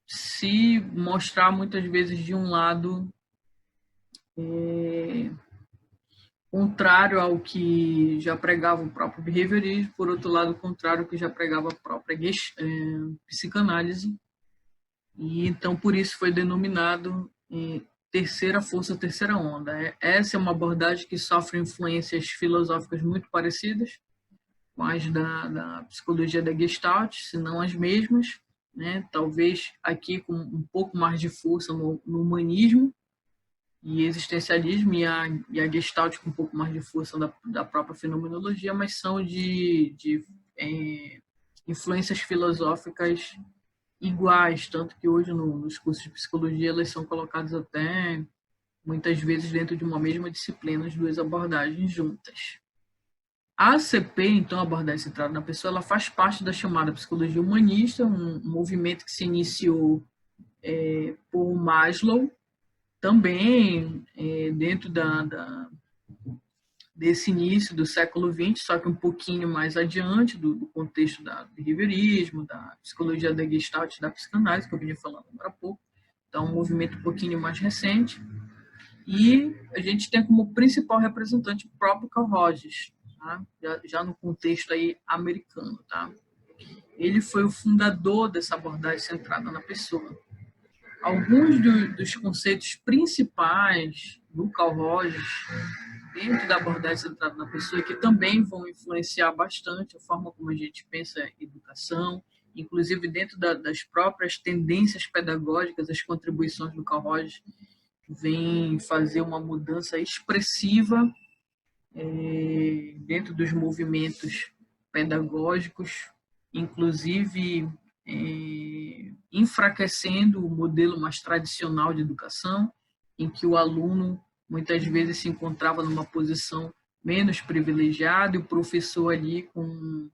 se mostrar muitas vezes de um lado contrário ao que já pregava o próprio behaviorismo, por outro lado, contrário ao que já pregava a própria psicanálise. E então, por isso, foi denominado terceira força, terceira onda. Essa é uma abordagem que sofre influências filosóficas muito parecidas com as da psicologia da Gestalt, se não as mesmas, né? Talvez aqui com um pouco mais de força no humanismo e existencialismo, e a Gestalt com um pouco mais de força da própria fenomenologia, mas são de influências filosóficas iguais, tanto que hoje nos cursos de psicologia elas são colocadas até muitas vezes dentro de uma mesma disciplina, as duas abordagens juntas. A ACP, então, a abordagem centrada na pessoa, ela faz parte da chamada psicologia humanista, um movimento que se iniciou por Maslow, também dentro desse início do século XX, só que um pouquinho mais adiante do contexto do behaviorismo, da psicologia da Gestalt, da psicanálise, que eu vinha falando agora há pouco. Então, um movimento um pouquinho mais recente. E a gente tem como principal representante o próprio Carl Rogers, tá? já no contexto aí americano. Tá? Ele foi o fundador dessa abordagem centrada na pessoa. Alguns dos conceitos principais do Carl Rogers dentro da abordagem centrada na pessoa, que também vão influenciar bastante a forma como a gente pensa em educação, inclusive dentro das próprias tendências pedagógicas, as contribuições do Carl Rogers vêm fazer uma mudança expressiva dentro dos movimentos pedagógicos, inclusive enfraquecendo o modelo mais tradicional de educação, em que o aluno muitas vezes se encontrava numa posição menos privilegiada e o professor ali com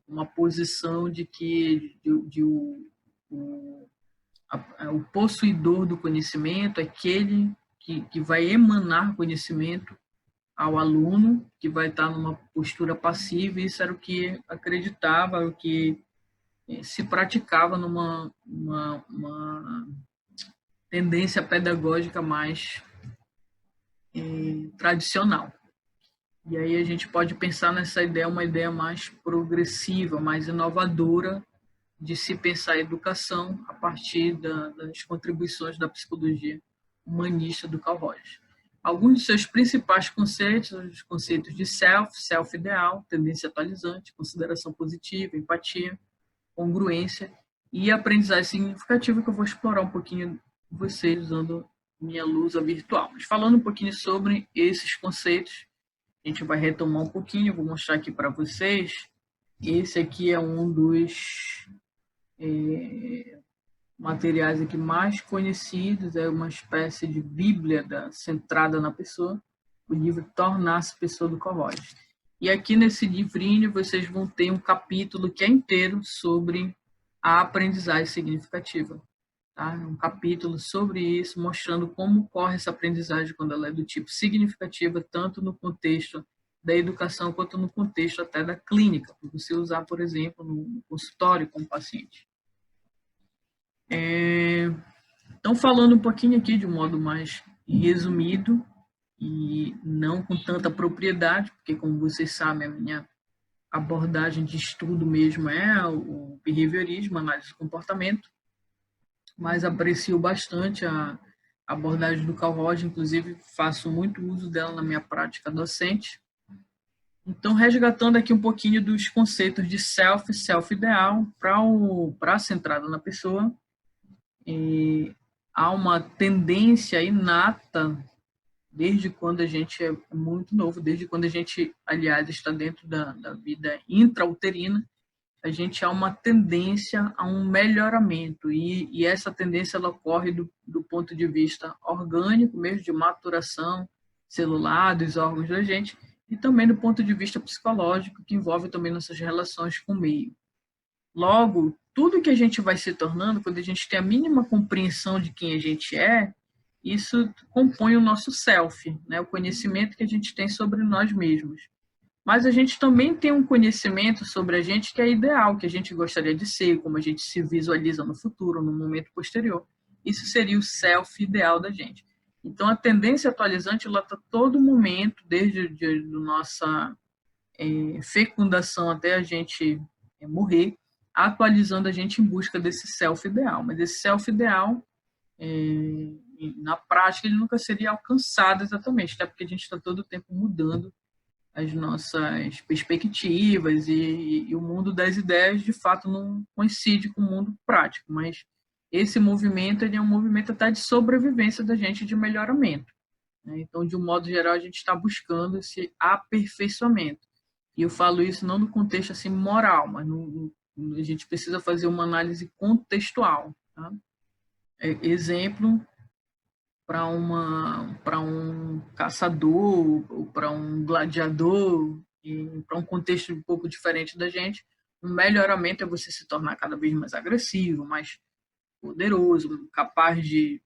uma posição de que o possuidor do conhecimento, aquele que vai emanar conhecimento ao aluno, que vai estar numa postura passiva. Isso era o que acreditava, o que se praticava numa tendência pedagógica mais tradicional. E aí a gente pode pensar nessa ideia, uma ideia mais progressiva, mais inovadora de se pensar a educação a partir das contribuições da psicologia humanista do Carl Rogers. Alguns de seus principais conceitos, os conceitos de self-ideal, tendência atualizante, consideração positiva, empatia, congruência e aprendizagem significativa, que eu vou explorar um pouquinho com vocês usando minha lousa virtual. Mas falando um pouquinho sobre esses conceitos, a gente vai retomar um pouquinho, vou mostrar aqui para vocês. Esse aqui é um dos materiais aqui mais conhecidos, é uma espécie de bíblia centrada na pessoa, o livro Tornar-se Pessoa do Carl Rogers. E aqui nesse livrinho vocês vão ter um capítulo que é inteiro sobre a aprendizagem significativa. Tá? Um capítulo sobre isso, mostrando como ocorre essa aprendizagem quando ela é do tipo significativa, tanto no contexto da educação quanto no contexto até da clínica, para você usar, por exemplo, no consultório com o paciente. Então, falando um pouquinho aqui de um modo mais resumido e não com tanta propriedade, porque, como vocês sabem, a minha abordagem de estudo mesmo é o behaviorismo, análise do comportamento, mas aprecio bastante a abordagem do Carl Rogers, inclusive faço muito uso dela na minha prática docente. Então, resgatando aqui um pouquinho dos conceitos de self, self-ideal, para a centrada na pessoa, há uma tendência inata, desde quando a gente é muito novo, desde quando a gente, aliás, está dentro da vida intrauterina, a gente há uma tendência a um melhoramento, e essa tendência ela ocorre do ponto de vista orgânico, mesmo de maturação celular dos órgãos da gente, e também do ponto de vista psicológico, que envolve também nossas relações com o meio. Logo, tudo que a gente vai se tornando, quando a gente tem a mínima compreensão de quem a gente é, isso compõe o nosso self, né? O conhecimento que a gente tem sobre nós mesmos. Mas a gente também tem um conhecimento sobre a gente que é ideal, que a gente gostaria de ser, como a gente se visualiza no futuro, no momento posterior. Isso seria o self ideal da gente. Então, a tendência atualizante ela está todo momento, desde a nossa fecundação até a gente morrer, atualizando a gente em busca desse self ideal. Mas esse self ideal, na prática, ele nunca seria alcançado exatamente, até porque a gente está todo o tempo mudando as nossas perspectivas e o mundo das ideias, de fato, não coincide com o mundo prático, mas esse movimento ele é um movimento até de sobrevivência da gente, de melhoramento, né? Então, de um modo geral, a gente está buscando esse aperfeiçoamento. E eu falo isso não no contexto assim, moral, mas a gente precisa fazer uma análise contextual. Tá? Exemplo, para um caçador, ou para um gladiador, para um contexto um pouco diferente da gente, um melhoramento é você se tornar cada vez mais agressivo, mais poderoso, capaz de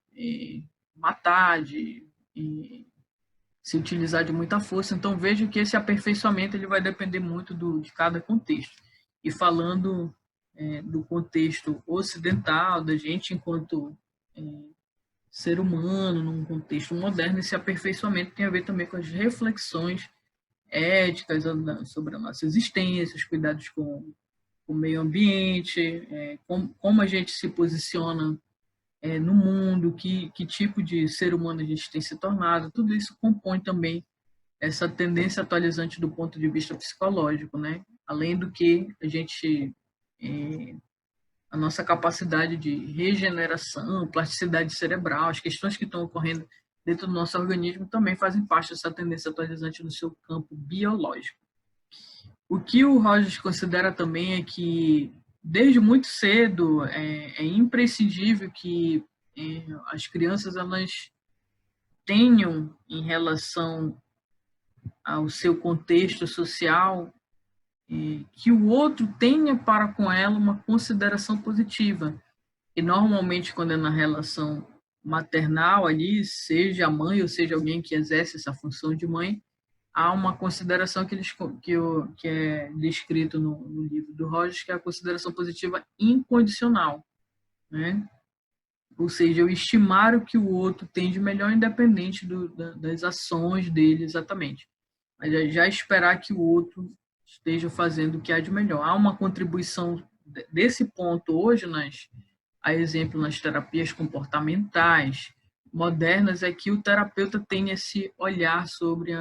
matar, de se utilizar de muita força. Então, veja que esse aperfeiçoamento ele vai depender muito de cada contexto. E falando do contexto ocidental, da gente enquanto ser humano, num contexto moderno, esse aperfeiçoamento tem a ver também com as reflexões éticas sobre a nossa existência, os cuidados com o meio ambiente, como a gente se posiciona no mundo, que tipo de ser humano a gente tem se tornado. Tudo isso compõe também essa tendência atualizante do ponto de vista psicológico, né? Além do que a nossa capacidade de regeneração, plasticidade cerebral, as questões que estão ocorrendo dentro do nosso organismo também fazem parte dessa tendência atualizante no seu campo biológico. O que o Rogers considera também é que, desde muito cedo, é imprescindível que as crianças elas tenham, em relação ao seu contexto social, que o outro tenha para com ela uma consideração positiva. E normalmente, quando é na relação maternal ali, seja a mãe ou seja alguém que exerce essa função de mãe, há uma consideração que é descrito no livro do Rogers, que é a consideração positiva incondicional, né? Ou seja, eu estimar o que o outro tem de melhor, independente das ações dele exatamente. Mas já esperar que o outro esteja fazendo o que há de melhor. Há uma contribuição desse ponto hoje, a exemplo, nas terapias comportamentais modernas, é que o terapeuta tem esse olhar sobre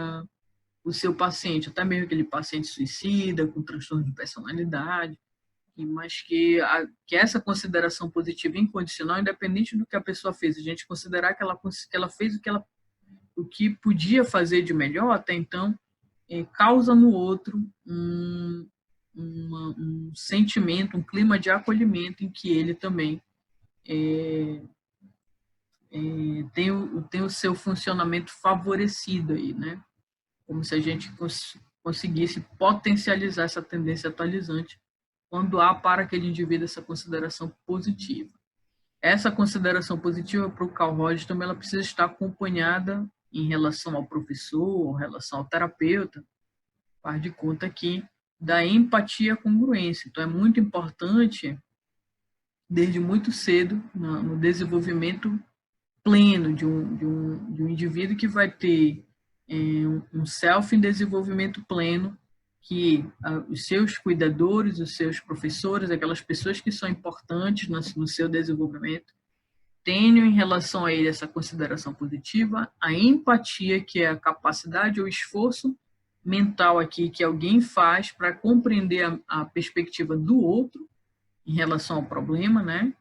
o seu paciente, até mesmo aquele paciente suicida, com transtorno de personalidade, mas que essa consideração positiva incondicional, independente do que a pessoa fez, a gente considerar que ela fez o que podia fazer de melhor até então, causa no outro um sentimento, um clima de acolhimento em que ele também tem o seu funcionamento favorecido aí, né? Como se a gente conseguisse potencializar essa tendência atualizante quando há para aquele indivíduo essa consideração positiva. Essa consideração positiva para o Carl Rogers também ela precisa estar acompanhada em relação ao professor, em relação ao terapeuta, faz de conta aqui da empatia congruência. Então, é muito importante, desde muito cedo, no desenvolvimento pleno de um indivíduo que vai ter um self em desenvolvimento pleno, que os seus cuidadores, os seus professores, aquelas pessoas que são importantes no seu desenvolvimento, tenham em relação a ele essa consideração positiva, a empatia, que é a capacidade ou esforço mental aqui que alguém faz para compreender a perspectiva do outro em relação ao problema, né?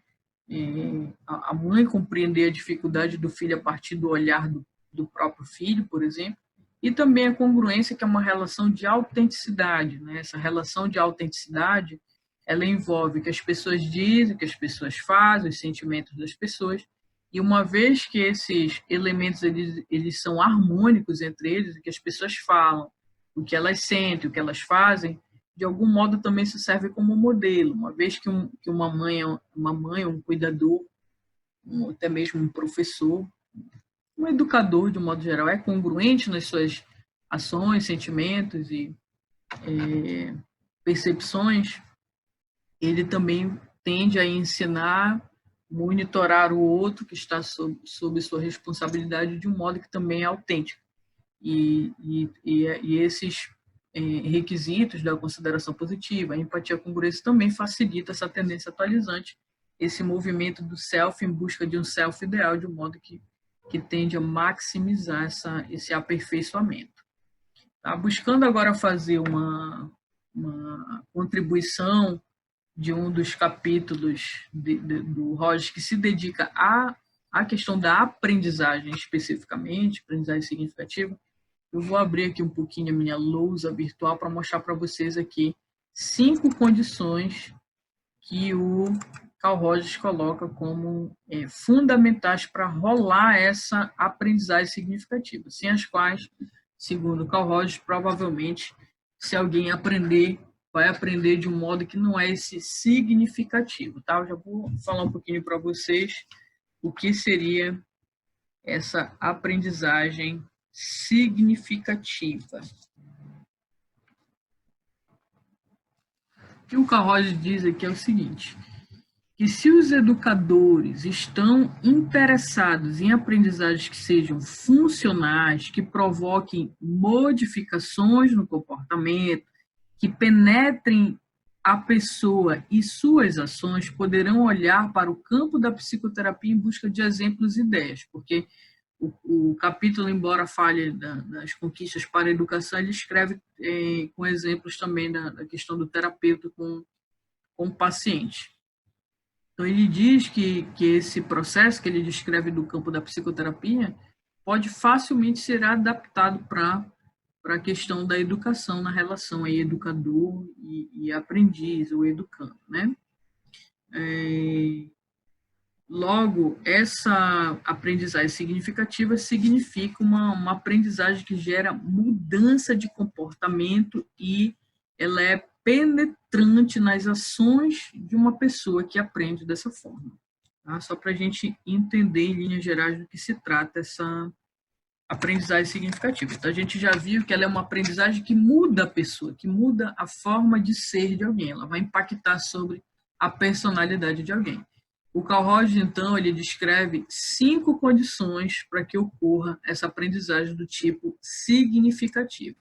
A mãe compreender a dificuldade do filho a partir do olhar do próprio filho, por exemplo, e também a congruência, que é uma relação de autenticidade, né? Essa relação de autenticidade, ela envolve o que as pessoas dizem, o que as pessoas fazem, os sentimentos das pessoas, e uma vez que esses elementos eles são harmônicos entre eles, o que as pessoas falam, o que elas sentem, o que elas fazem, de algum modo também isso serve como modelo, uma vez que uma mãe, um cuidador, até mesmo um professor, um educador, de um modo geral, é congruente nas suas ações, sentimentos e percepções, ele também tende a ensinar, monitorar o outro que está sob sua responsabilidade de um modo que também é autêntico. E esses requisitos da consideração positiva, a empatia, a congruência também facilita essa tendência atualizante, esse movimento do self em busca de um self ideal, de um modo que tende a maximizar esse aperfeiçoamento. Tá? Buscando agora fazer uma contribuição de um dos capítulos do Rogers que se dedica à questão da aprendizagem especificamente, aprendizagem significativa, eu vou abrir aqui um pouquinho a minha lousa virtual para mostrar para vocês aqui 5 condições que o Carl Rogers coloca como fundamentais para rolar essa aprendizagem significativa, sem as quais, segundo Carl Rogers, provavelmente, se alguém aprender, vai aprender de um modo que não é esse significativo. Tá? Eu já vou falar um pouquinho para vocês o que seria essa aprendizagem significativa. O que o Carl Rogers diz aqui é o seguinte, que se os educadores estão interessados em aprendizagens que sejam funcionais, que provoquem modificações no comportamento, que penetrem a pessoa e suas ações, poderão olhar para o campo da psicoterapia em busca de exemplos e ideias, porque o capítulo, embora fale das conquistas para a educação, ele escreve com exemplos também da questão do terapeuta com o paciente. Então, ele diz que esse processo que ele descreve do campo da psicoterapia pode facilmente ser adaptado para a questão da educação, na relação aí educador e aprendiz, ou educando, né? Logo, essa aprendizagem significativa significa uma aprendizagem que gera mudança de comportamento e ela é penetrante nas ações de uma pessoa que aprende dessa forma. Tá? Só para a gente entender em linhas gerais do que se trata essa aprendizagem significativa. Então, a gente já viu que ela é uma aprendizagem que muda a pessoa, que muda a forma de ser de alguém. Ela vai impactar sobre a personalidade de alguém. O Carl Rogers, então, ele descreve 5 condições para que ocorra essa aprendizagem do tipo significativo.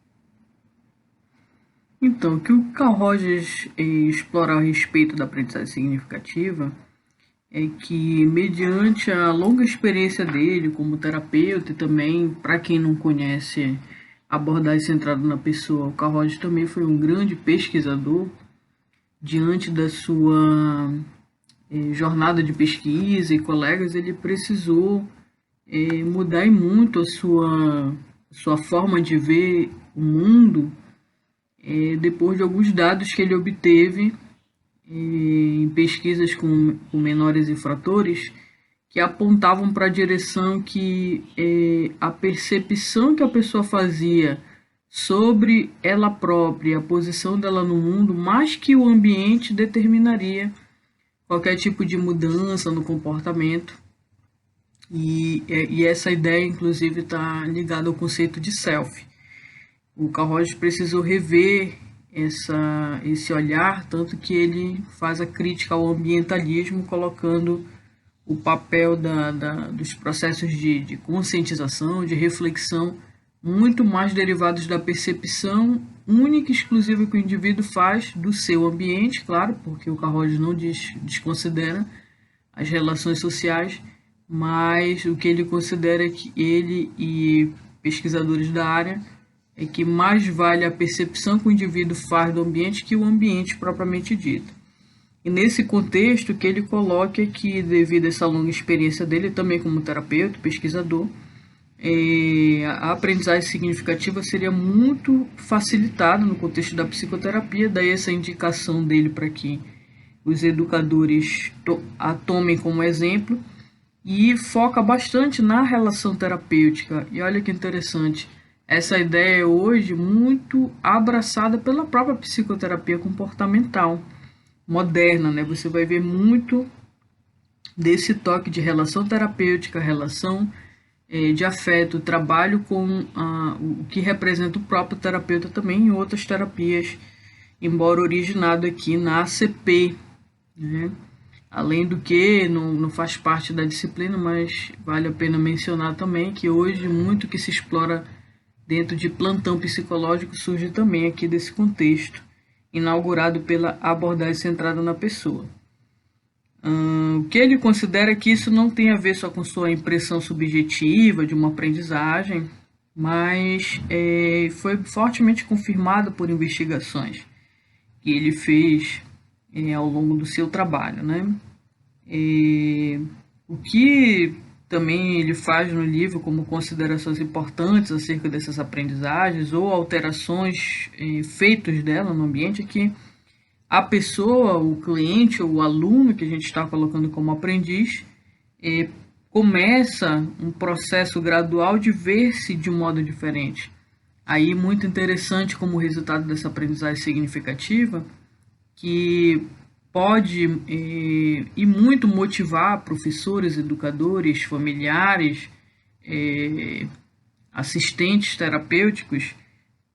Então, o que o Carl Rogers explora a respeito da aprendizagem significativa é que, mediante a longa experiência dele como terapeuta e também, para quem não conhece a abordagem centrada na pessoa, o Carl Rogers também foi um grande pesquisador. Diante da sua jornada de pesquisa e colegas, ele precisou mudar muito a sua forma de ver o mundo depois de alguns dados que ele obteve em pesquisas com menores infratores que apontavam para a direção que a percepção que a pessoa fazia sobre ela própria, a posição dela no mundo, mais que o ambiente, determinaria qualquer tipo de mudança no comportamento. E essa ideia, inclusive, está ligada ao conceito de self. O Carl Rogers precisou rever esse olhar, tanto que ele faz a crítica ao ambientalismo, colocando o papel dos processos de conscientização, de reflexão, muito mais derivados da percepção única e exclusiva que o indivíduo faz do seu ambiente, claro, porque o Carroll não desconsidera as relações sociais, mas o que ele considera é que ele e pesquisadores da área é que mais vale a percepção que o indivíduo faz do ambiente que o ambiente propriamente dito. E nesse contexto que ele coloca que, devido a essa longa experiência dele, também como terapeuta, pesquisador, a aprendizagem significativa seria muito facilitada no contexto da psicoterapia, daí essa indicação dele para que os educadores a tomem como exemplo, e foca bastante na relação terapêutica. E olha que interessante, essa ideia é hoje muito abraçada pela própria psicoterapia comportamental moderna, né? Você vai ver muito desse toque de relação terapêutica, relação de afeto, trabalho com o que representa o próprio terapeuta também em outras terapias, embora originado aqui na ACP, né? Além do que, não faz parte da disciplina, mas vale a pena mencionar também que hoje muito que se explora dentro de plantão psicológico surge também aqui desse contexto, inaugurado pela abordagem centrada na pessoa. O que ele considera que isso não tem a ver só com sua impressão subjetiva de uma aprendizagem, mas foi fortemente confirmado por investigações que ele fez ao longo do seu trabalho, né? O que também ele faz no livro como considerações importantes acerca dessas aprendizagens ou alterações feitas dela no ambiente é que a pessoa, o cliente ou o aluno que a gente está colocando como aprendiz começa um processo gradual de ver-se de um modo diferente. Aí, muito interessante como resultado dessa aprendizagem significativa, que pode e muito motivar professores, educadores, familiares, assistentes terapêuticos,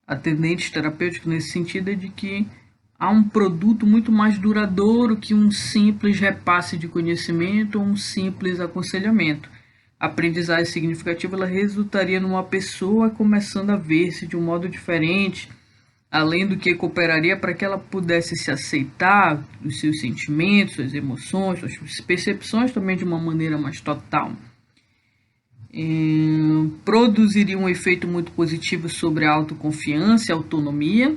atendentes terapêuticos, nesse sentido é de que há um produto muito mais duradouro que um simples repasse de conhecimento ou um simples aconselhamento. A aprendizagem significativa ela resultaria numa pessoa começando a ver-se de um modo diferente, além do que cooperaria para que ela pudesse se aceitar, os seus sentimentos, suas emoções, suas percepções também de uma maneira mais total. Produziria um efeito muito positivo sobre a autoconfiança e a autonomia.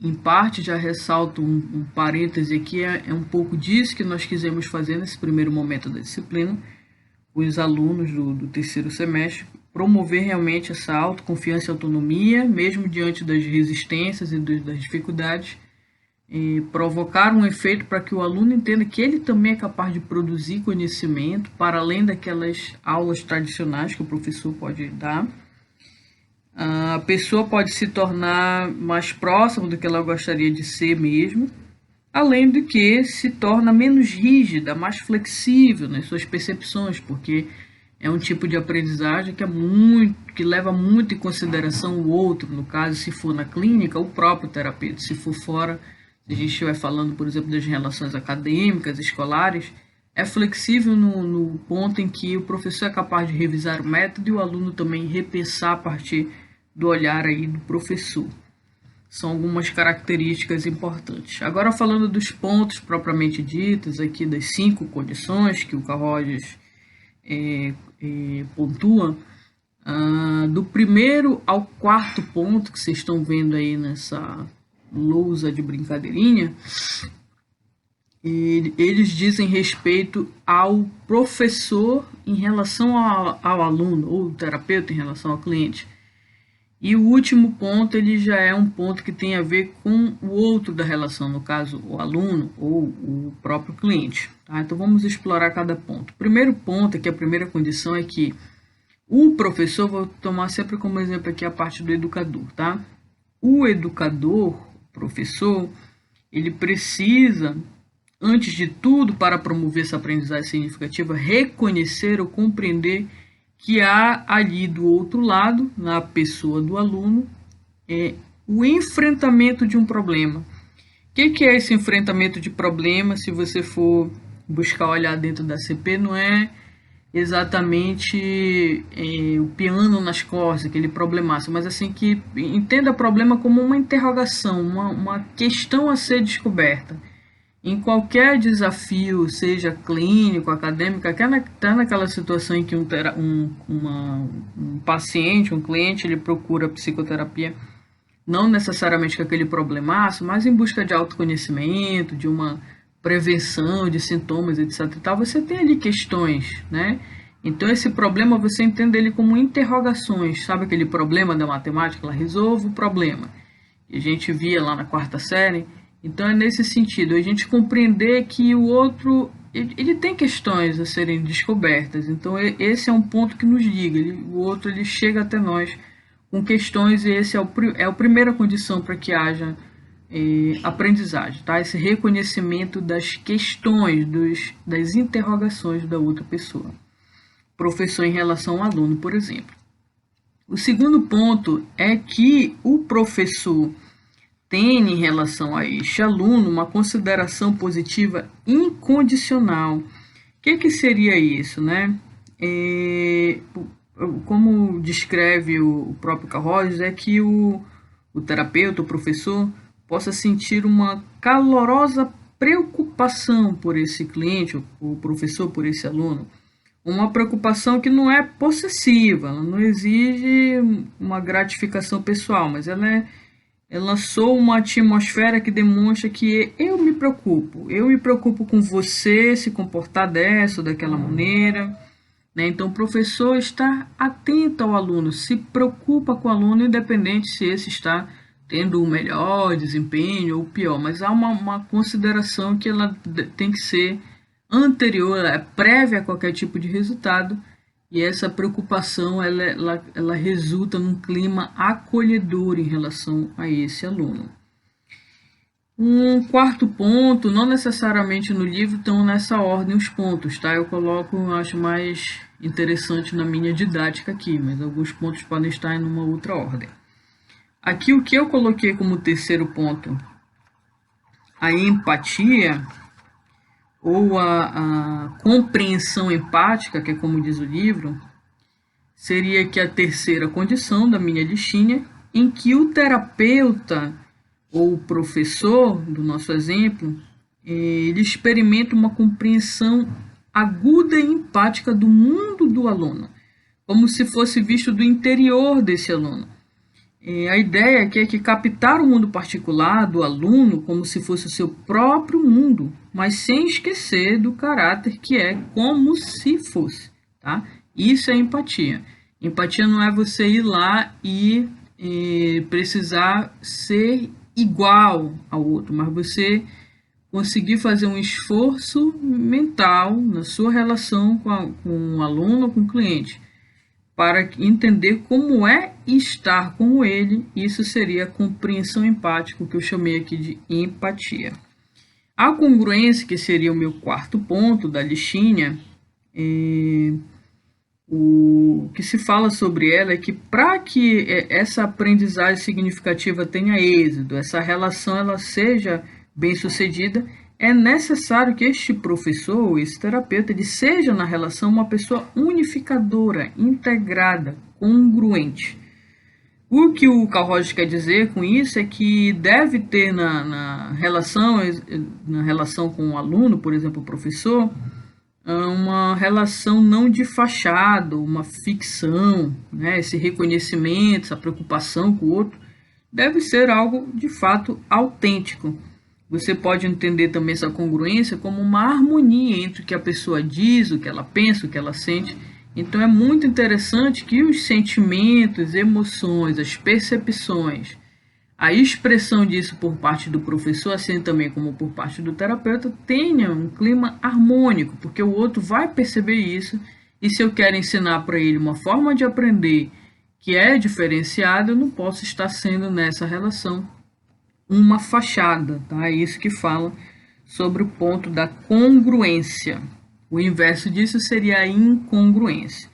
Em parte, já ressalto um parêntese aqui, é um pouco disso que nós quisemos fazer nesse primeiro momento da disciplina, com os alunos do terceiro semestre, promover realmente essa autoconfiança e autonomia, mesmo diante das resistências e das dificuldades, e provocar um efeito para que o aluno entenda que ele também é capaz de produzir conhecimento para além daquelas aulas tradicionais que o professor pode dar. A pessoa pode se tornar mais próxima do que ela gostaria de ser mesmo, além do que se torna menos rígida, mais flexível nas suas percepções, porque é um tipo de aprendizagem que leva muito em consideração o outro, no caso, se for na clínica, o próprio terapeuta, se for fora, se a gente estiver falando, por exemplo, das relações acadêmicas, escolares, é flexível no ponto em que o professor é capaz de revisar o método e o aluno também repensar a partir do olhar aí do professor. São algumas características importantes. Agora, falando dos pontos propriamente ditos aqui, das 5 condições que o Carroll pontua, do primeiro ao 4º ponto que vocês estão vendo aí nessa lousa de brincadeirinha, eles dizem respeito ao professor em relação ao aluno, ou o terapeuta em relação ao cliente. E o último ponto, ele já é um ponto que tem a ver com o outro da relação, no caso, o aluno ou o próprio cliente. Tá? Então, vamos explorar cada ponto. O primeiro ponto, que a primeira condição é que o professor, vou tomar sempre como exemplo aqui a parte do educador, tá? O educador, o professor, ele precisa, antes de tudo, para promover essa aprendizagem significativa, reconhecer ou compreender que há ali do outro lado, na pessoa do aluno, o enfrentamento de um problema. O que é esse enfrentamento de problema? Se você for buscar olhar dentro da CP, não é exatamente o piano nas costas, aquele problemaço, mas assim que entenda o problema como uma interrogação, uma questão a ser descoberta. Em qualquer desafio, seja clínico, acadêmico, está naquela situação em que um paciente, um cliente, ele procura psicoterapia, não necessariamente com aquele problemaço, mas em busca de autoconhecimento, de uma prevenção de sintomas, etc. E tal, você tem ali questões, né? Então esse problema você entende ele como interrogações, sabe aquele problema da matemática? Ela resolve o problema. E a gente via lá na quarta série. Então é nesse sentido, a gente compreender que o outro ele tem questões a serem descobertas. Então esse é um ponto que nos liga. O outro ele chega até nós com questões e esse é a primeira condição para que haja aprendizagem, tá? Esse reconhecimento das questões, das interrogações da outra pessoa. Professor em relação ao aluno, por exemplo. O segundo ponto é que o professor tem em relação a este aluno uma consideração positiva incondicional. O que seria isso, né? Como descreve o próprio Carl Rogers, é que o terapeuta, o professor, possa sentir uma calorosa preocupação por esse cliente, o professor por esse aluno, uma preocupação que não é possessiva, ela não exige uma gratificação pessoal, mas ela soa uma atmosfera que demonstra que eu me preocupo com você se comportar dessa ou daquela maneira, né? Então o professor está atento ao aluno, se preocupa com o aluno, independente se esse está tendo o melhor desempenho ou o pior, mas há uma consideração que ela tem que ser anterior, prévia a qualquer tipo de resultado, e essa preocupação ela resulta num clima acolhedor em relação a esse aluno. Um quarto ponto, não necessariamente no livro estão nessa ordem os pontos, tá? Eu coloco, eu acho mais interessante na minha didática aqui, mas alguns pontos podem estar em uma outra ordem. Aqui o que eu coloquei como terceiro ponto, a empatia, ou a compreensão empática, que é como diz o livro, seria que a terceira condição da minha listinha, em que o terapeuta ou o professor, do nosso exemplo, ele experimenta uma compreensão aguda e empática do mundo do aluno, como se fosse visto do interior desse aluno. A ideia aqui é que captar o mundo particular do aluno como se fosse o seu próprio mundo, mas sem esquecer do caráter que é como se fosse, tá? Isso é empatia. Empatia não é você ir lá e precisar ser igual ao outro, mas você conseguir fazer um esforço mental na sua relação com o aluno ou com o cliente, para entender como é estar com ele. Isso seria a compreensão empática, que eu chamei aqui de empatia. A congruência, que seria o meu quarto ponto da listinha, o que se fala sobre ela é que para que essa aprendizagem significativa tenha êxito, essa relação ela seja bem sucedida, é necessário que este professor, esse terapeuta, ele seja na relação uma pessoa unificadora, integrada, congruente. O que o Carl Rogers quer dizer com isso é que deve ter na relação com o aluno, por exemplo, o professor, uma relação não de fachada, uma ficção, né? Esse reconhecimento, essa preocupação com o outro, deve ser algo de fato autêntico. Você pode entender também essa congruência como uma harmonia entre o que a pessoa diz, o que ela pensa, o que ela sente. Então é muito interessante que os sentimentos, emoções, as percepções, a expressão disso por parte do professor, assim também como por parte do terapeuta, tenha um clima harmônico, porque o outro vai perceber isso, e se eu quero ensinar para ele uma forma de aprender que é diferenciada, eu não posso estar sendo nessa relação uma fachada, tá? É isso que fala sobre o ponto da congruência. O inverso disso seria a incongruência.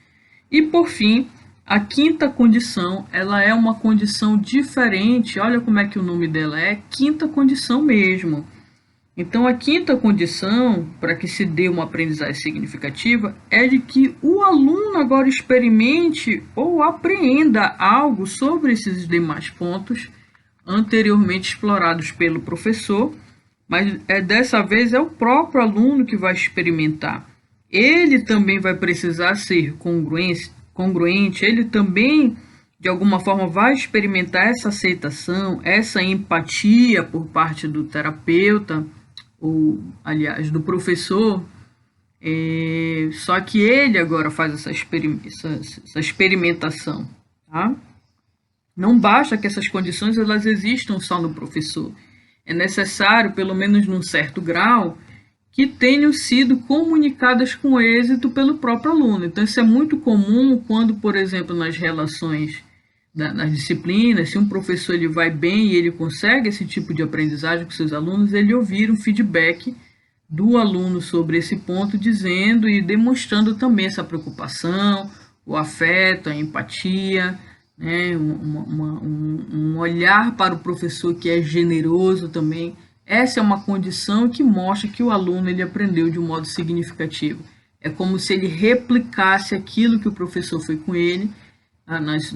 E por fim, a quinta condição, ela é uma condição diferente. Olha como é que o nome dela é, quinta condição mesmo. Então, a quinta condição para que se dê uma aprendizagem significativa é de que o aluno agora experimente ou apreenda algo sobre esses demais pontos anteriormente explorados pelo professor, mas dessa vez é o próprio aluno que vai experimentar. Ele também vai precisar ser congruente, ele também, de alguma forma, vai experimentar essa aceitação, essa empatia por parte do terapeuta, ou, aliás, do professor, só que ele agora faz essa experimentação, tá? Não basta que essas condições elas existam só no professor. É necessário, pelo menos num certo grau, que tenham sido comunicadas com êxito pelo próprio aluno. Então, isso é muito comum quando, por exemplo, nas relações, nas disciplinas, se um professor ele vai bem e ele consegue esse tipo de aprendizagem com seus alunos, ele ouvir um feedback do aluno sobre esse ponto, dizendo e demonstrando também essa preocupação, o afeto, a empatia, né, um olhar para o professor que é generoso também. Essa é uma condição que mostra que o aluno ele aprendeu de um modo significativo. É como se ele replicasse aquilo que o professor foi com ele, nas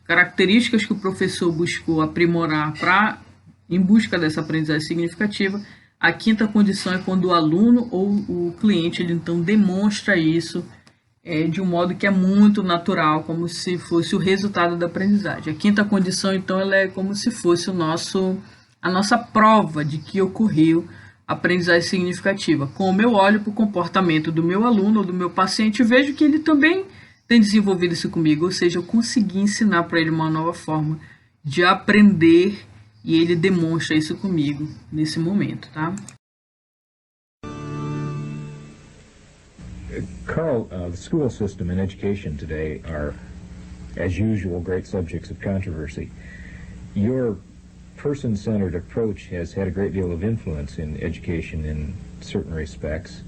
características que o professor buscou aprimorar em busca dessa aprendizagem significativa. A quinta condição é quando o aluno ou o cliente ele então demonstra isso de um modo que é muito natural, como se fosse o resultado da aprendizagem. A quinta condição, então, ela é como se fosse a nossa prova de que ocorreu a aprendizagem significativa. Como eu olho para o comportamento do meu aluno ou do meu paciente, vejo que ele também tem desenvolvido isso comigo, ou seja, eu consegui ensinar para ele uma nova forma de aprender e ele demonstra isso comigo nesse momento, tá? Carl, the school system and education today are, as usual, great subjects of controversy. Your person-centered approach has had a great deal of influence in education in certain respects.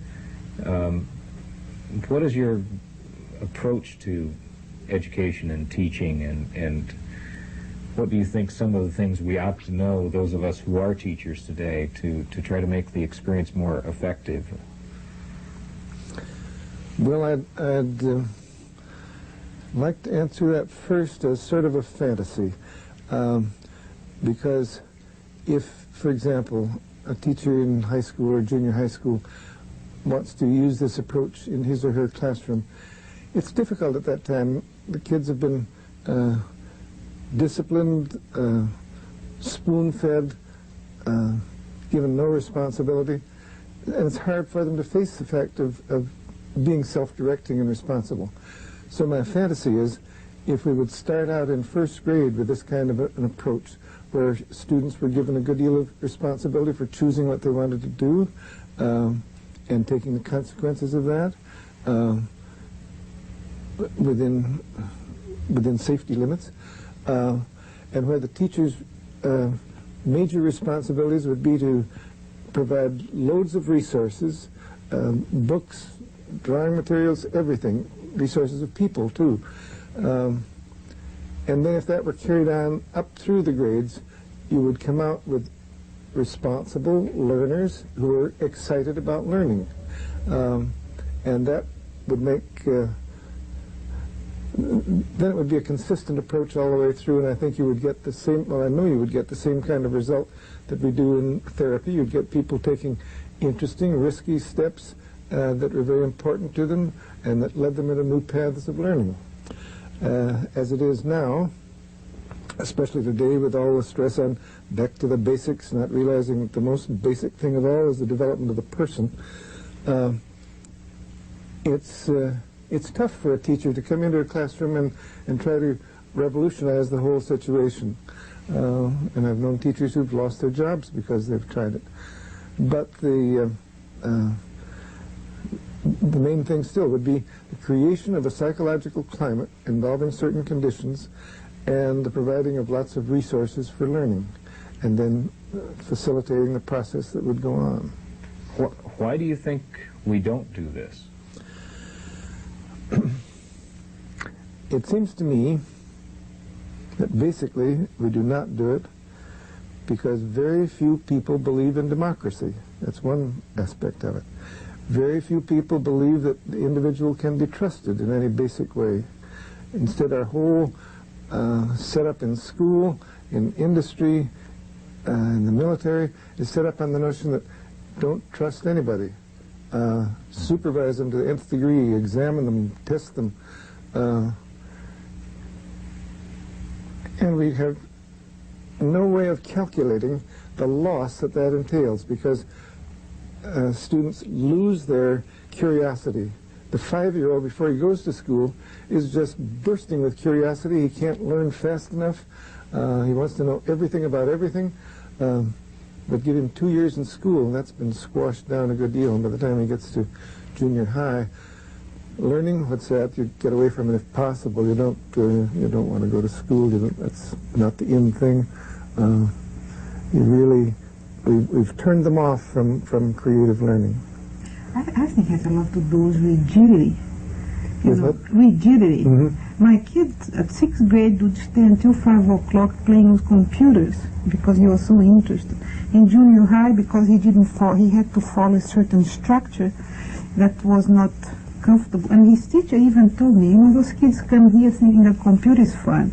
What is your approach to education and teaching, and what do you think some of the things we ought to know, those of us who are teachers today, to try to make the experience more effective? Well, I'd like to answer that first as sort of a fantasy, because if, for example, a teacher in high school or junior high school wants to use this approach in his or her classroom, it's difficult at that time. The kids have been disciplined, spoon-fed, given no responsibility, and it's hard for them to face the fact of being self-directing and responsible. So my fantasy is if we would start out in first grade with this kind of an approach where students were given a good deal of responsibility for choosing what they wanted to do and taking the consequences of that within safety limits, and where the teachers' major responsibilities would be to provide loads of resources, books, drawing materials, everything, resources of people too. And then if that were carried on up through the grades, you would come out with responsible learners who are excited about learning. And that would make, then it would be a consistent approach all the way through, and I think you would get the same, well, I know you would get the same kind of result that we do in therapy. You'd get people taking interesting, risky steps that were very important to them and that led them into new paths of learning. As it is now, especially today with all the stress on back to the basics, not realizing that the most basic thing of all is the development of the person, it's tough for a teacher to come into a classroom and try to revolutionize the whole situation. And I've known teachers who've lost their jobs because they've tried it. But the main thing still would be the creation of a psychological climate involving certain conditions and the providing of lots of resources for learning, and then facilitating the process that would go on. Why do you think we don't do this? It seems to me that basically we do not do it because very few people believe in democracy. That's one aspect of it. Very few people believe that the individual can be trusted in any basic way. Instead, our whole setup in school, in industry, in the military, is set up on the notion that don't trust anybody. Supervise them to the nth degree, examine them, test them. And we have no way of calculating the loss that that entails, because students lose their curiosity. The 5-year-old, before he goes to school, is just bursting with curiosity. He can't learn fast enough. He wants to know everything about everything. But give him 2 years in school, and that's been squashed down a good deal. And by the time he gets to junior high, learning, what's that? You get away from it if possible. You don't want to go to school. That's not the in thing. We've turned them off from creative learning. I think it has a lot to do with rigidity. What? Rigidity. My kids at 6th grade would stay until 5 o'clock playing with computers because he was so interested. In junior high, because he had to follow a certain structure that was not comfortable. And his teacher even told me, those kids come here thinking that computer is fun,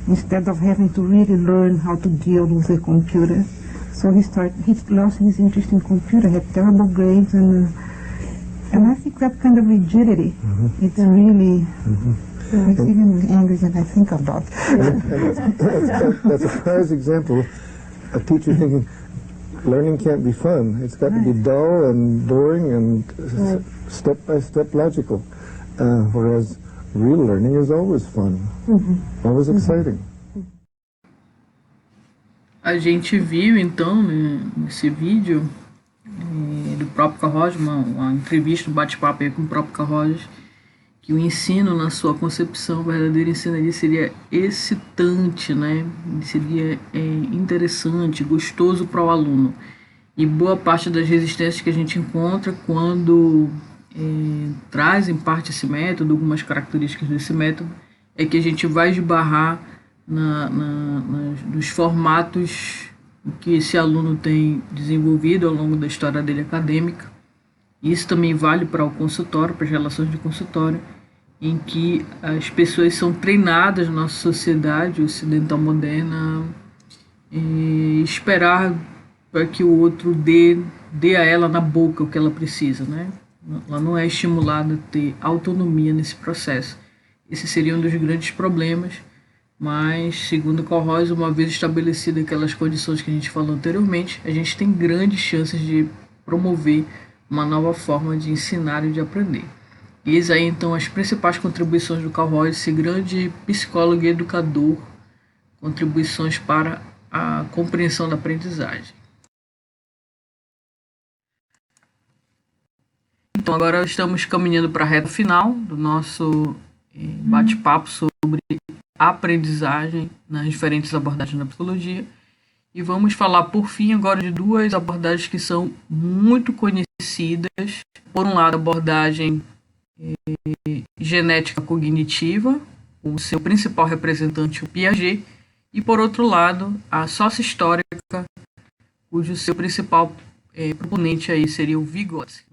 instead of having to really learn how to deal with a computer. So he lost his interest in computer, had terrible grades, and I think that kind of rigidity, it's really, it's even angry when I think about it. That's a prize example of teacher thinking learning can't be fun. It's got to be dull and boring and step-by-step logical, whereas real learning is always fun, always exciting. A gente viu, então, nesse vídeo do próprio Carl Rogers, uma entrevista, um bate-papo aí com o próprio Carl Rogers, que o ensino, na sua concepção, o verdadeiro ensino ali seria excitante, né? Seria interessante, gostoso para o aluno. E boa parte das resistências que a gente encontra quando traz em parte esse método, algumas características desse método, é que a gente vai esbarrar nos formatos que esse aluno tem desenvolvido ao longo da história dele acadêmica. Isso também vale para o consultório, para as relações de consultório, em que as pessoas são treinadas na nossa sociedade ocidental moderna esperar para que o outro dê a ela na boca o que ela precisa, né? Ela não é estimulada a ter autonomia nesse processo. Esse seria um dos grandes problemas. Mas, segundo Carl Rogers, uma vez estabelecidas aquelas condições que a gente falou anteriormente, a gente tem grandes chances de promover uma nova forma de ensinar e de aprender. E eis aí, então, as principais contribuições do Carl Rogers, esse grande psicólogo e educador, contribuições para a compreensão da aprendizagem. Então, agora estamos caminhando para a reta final do nosso bate-papo sobre aprendizagem nas diferentes abordagens da psicologia, e vamos falar por fim agora de duas abordagens que são muito conhecidas. Por um lado, a abordagem genética cognitiva, com o seu principal representante, o Piaget, e por outro lado, a sócio-histórica, cujo seu principal proponente aí seria o Vygotsky.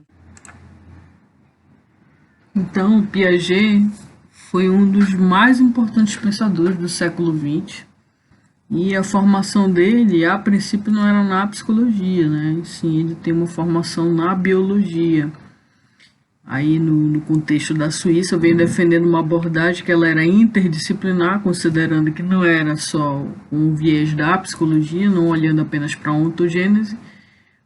Então, Piaget foi um dos mais importantes pensadores do século XX, e a formação dele, a princípio, não era na psicologia, né? Sim, ele tem uma formação na biologia. Aí, no contexto da Suíça, veio defendendo uma abordagem que ela era interdisciplinar, considerando que não era só um viés da psicologia, não olhando apenas para a ontogênese,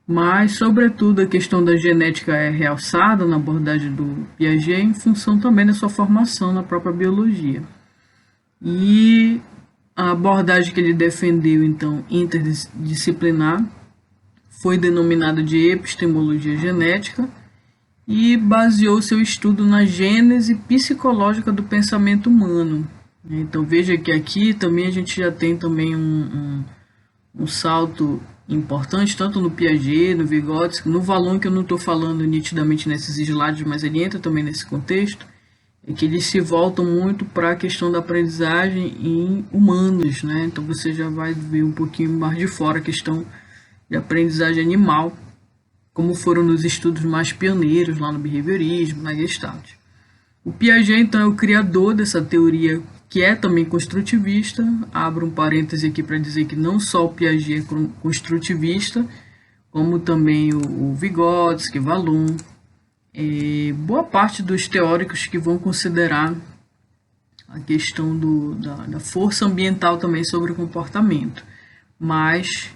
mas, sobretudo, a questão da genética é realçada na abordagem do Piaget em função também da sua formação na própria biologia. E a abordagem que ele defendeu, então, interdisciplinar, foi denominada de epistemologia genética e baseou seu estudo na gênese psicológica do pensamento humano. Então, veja que aqui também a gente já tem também um salto importante, tanto no Piaget, no Vygotsky, no Vallon, que eu não estou falando nitidamente nesses slides, mas ele entra também nesse contexto, é que eles se voltam muito para a questão da aprendizagem em humanos, né? Então você já vai ver um pouquinho mais de fora a questão de aprendizagem animal, como foram nos estudos mais pioneiros lá no behaviorismo, na Gestalt. O Piaget, então, é o criador dessa teoria, que é também construtivista. Abro um parêntese aqui para dizer que não só o Piaget é construtivista, como também o Vygotsky, Vallon, boa parte dos teóricos que vão considerar a questão da força ambiental também sobre o comportamento, mas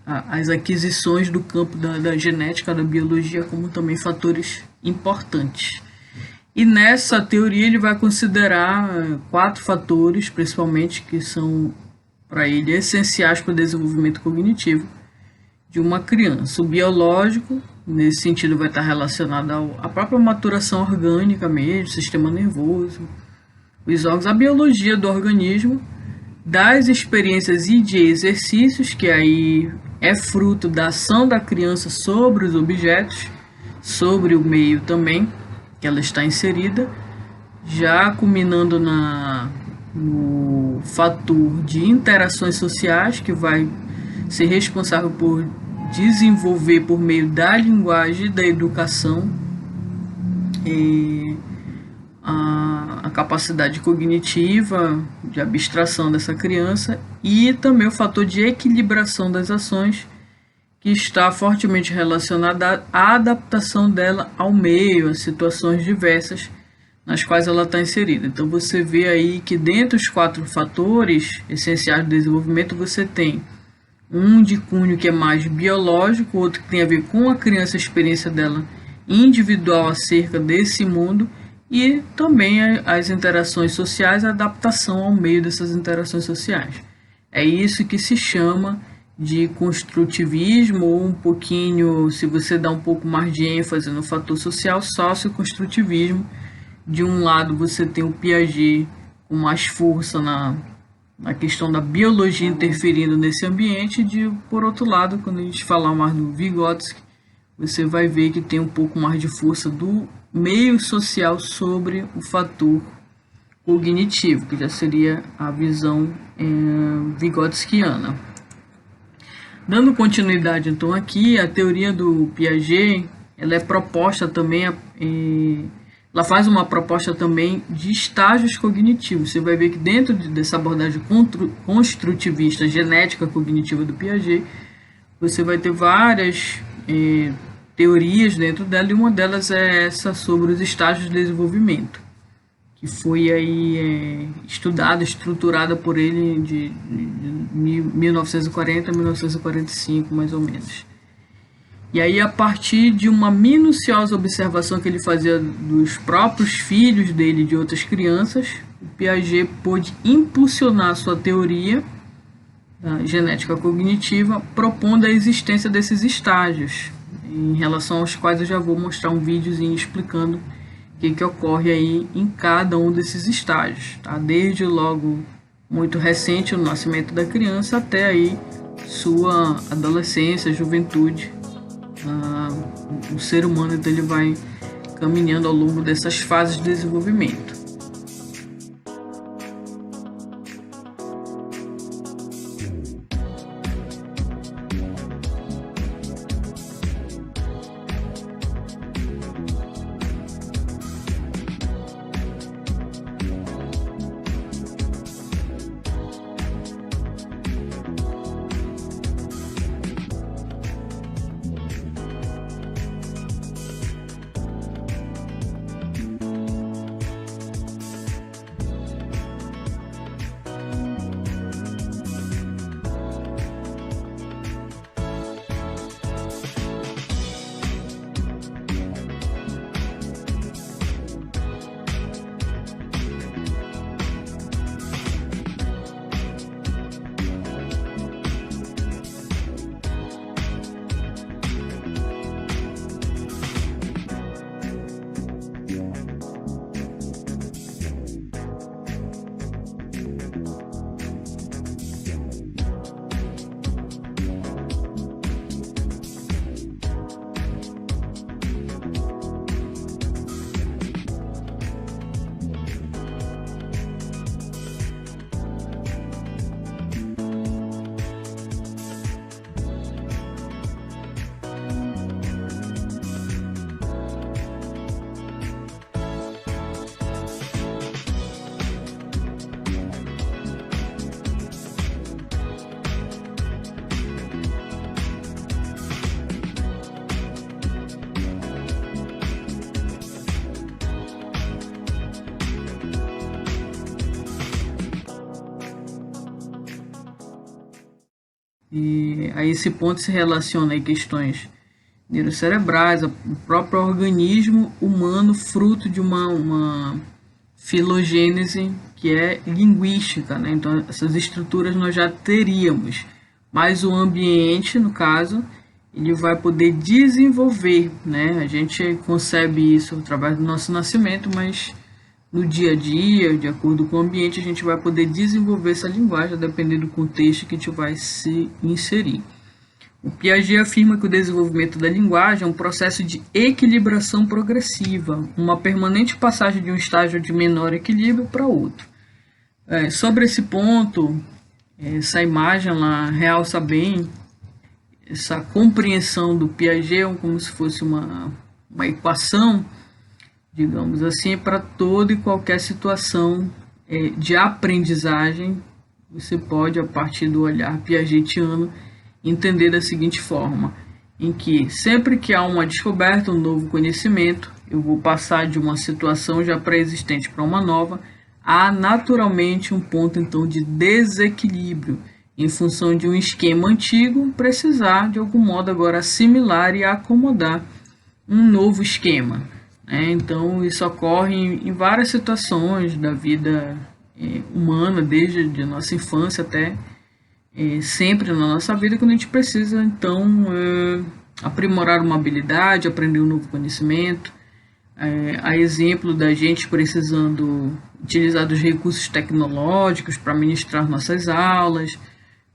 as aquisições do campo da genética, da biologia, como também fatores importantes. E nessa teoria ele vai considerar 4 fatores, principalmente, que são, para ele, essenciais para o desenvolvimento cognitivo de uma criança. O biológico, nesse sentido, vai estar relacionado à própria maturação orgânica mesmo, sistema nervoso, os órgãos, a biologia do organismo, das experiências e de exercícios, que aí é fruto da ação da criança sobre os objetos, sobre o meio também, que ela está inserida, já culminando no fator de interações sociais, que vai ser responsável por desenvolver, por meio da linguagem e da educação, a capacidade cognitiva de abstração dessa criança, e também o fator de equilibração das ações, que está fortemente relacionada à adaptação dela ao meio, a situações diversas nas quais ela está inserida. Então você vê aí que dentre os 4 fatores essenciais do desenvolvimento, você tem um de cunho que é mais biológico, outro que tem a ver com a criança, a experiência dela individual acerca desse mundo, e também as interações sociais, a adaptação ao meio dessas interações sociais. É isso que se chama de construtivismo, ou um pouquinho, se você dá um pouco mais de ênfase no fator social, socioconstrutivismo. De um lado você tem o Piaget com mais força na questão da biologia interferindo nesse ambiente, por outro lado, quando a gente falar mais do Vygotsky, você vai ver que tem um pouco mais de força do meio social sobre o fator cognitivo, que já seria a visão vygotskiana. Dando continuidade, então, aqui, a teoria do Piaget, ela é proposta também, ela faz uma proposta também de estágios cognitivos. Você vai ver que dentro dessa abordagem construtivista, genética cognitiva do Piaget, você vai ter várias teorias dentro dela, e uma delas é essa sobre os estágios de desenvolvimento, que foi aí estudada, estruturada por ele de 1940 a 1945, mais ou menos. E aí, a partir de uma minuciosa observação que ele fazia dos próprios filhos dele e de outras crianças, o Piaget pôde impulsionar sua teoria da genética cognitiva, propondo a existência desses estágios, em relação aos quais eu já vou mostrar um videozinho explicando o que ocorre aí em cada um desses estágios, tá? Desde logo muito recente, o nascimento da criança, até aí sua adolescência, juventude. O ser humano, então, ele vai caminhando ao longo dessas fases de desenvolvimento. E a esse ponto se relaciona aí questões neurocerebrais, o próprio organismo humano fruto de uma filogênese que é linguística, né? Então essas estruturas nós já teríamos, mas o ambiente, no caso, ele vai poder desenvolver, né? A gente concebe isso através do nosso nascimento, mas no dia a dia, de acordo com o ambiente, a gente vai poder desenvolver essa linguagem, dependendo do contexto que a gente vai se inserir. O Piaget afirma que o desenvolvimento da linguagem é um processo de equilibração progressiva, uma permanente passagem de um estágio de menor equilíbrio para outro. Sobre esse ponto, essa imagem lá realça bem essa compreensão do Piaget como se fosse uma equação, digamos assim, para toda e qualquer situação de aprendizagem. Você pode, a partir do olhar piagetiano, entender da seguinte forma, em que sempre que há uma descoberta, um novo conhecimento, eu vou passar de uma situação já pré-existente para uma nova, há naturalmente um ponto então de desequilíbrio, em função de um esquema antigo precisar de algum modo agora assimilar e acomodar um novo esquema. Então isso ocorre em várias situações da vida humana, desde a nossa infância até sempre na nossa vida, quando a gente precisa então aprimorar uma habilidade, aprender um novo conhecimento. A exemplo da gente precisando utilizar dos recursos tecnológicos para ministrar nossas aulas,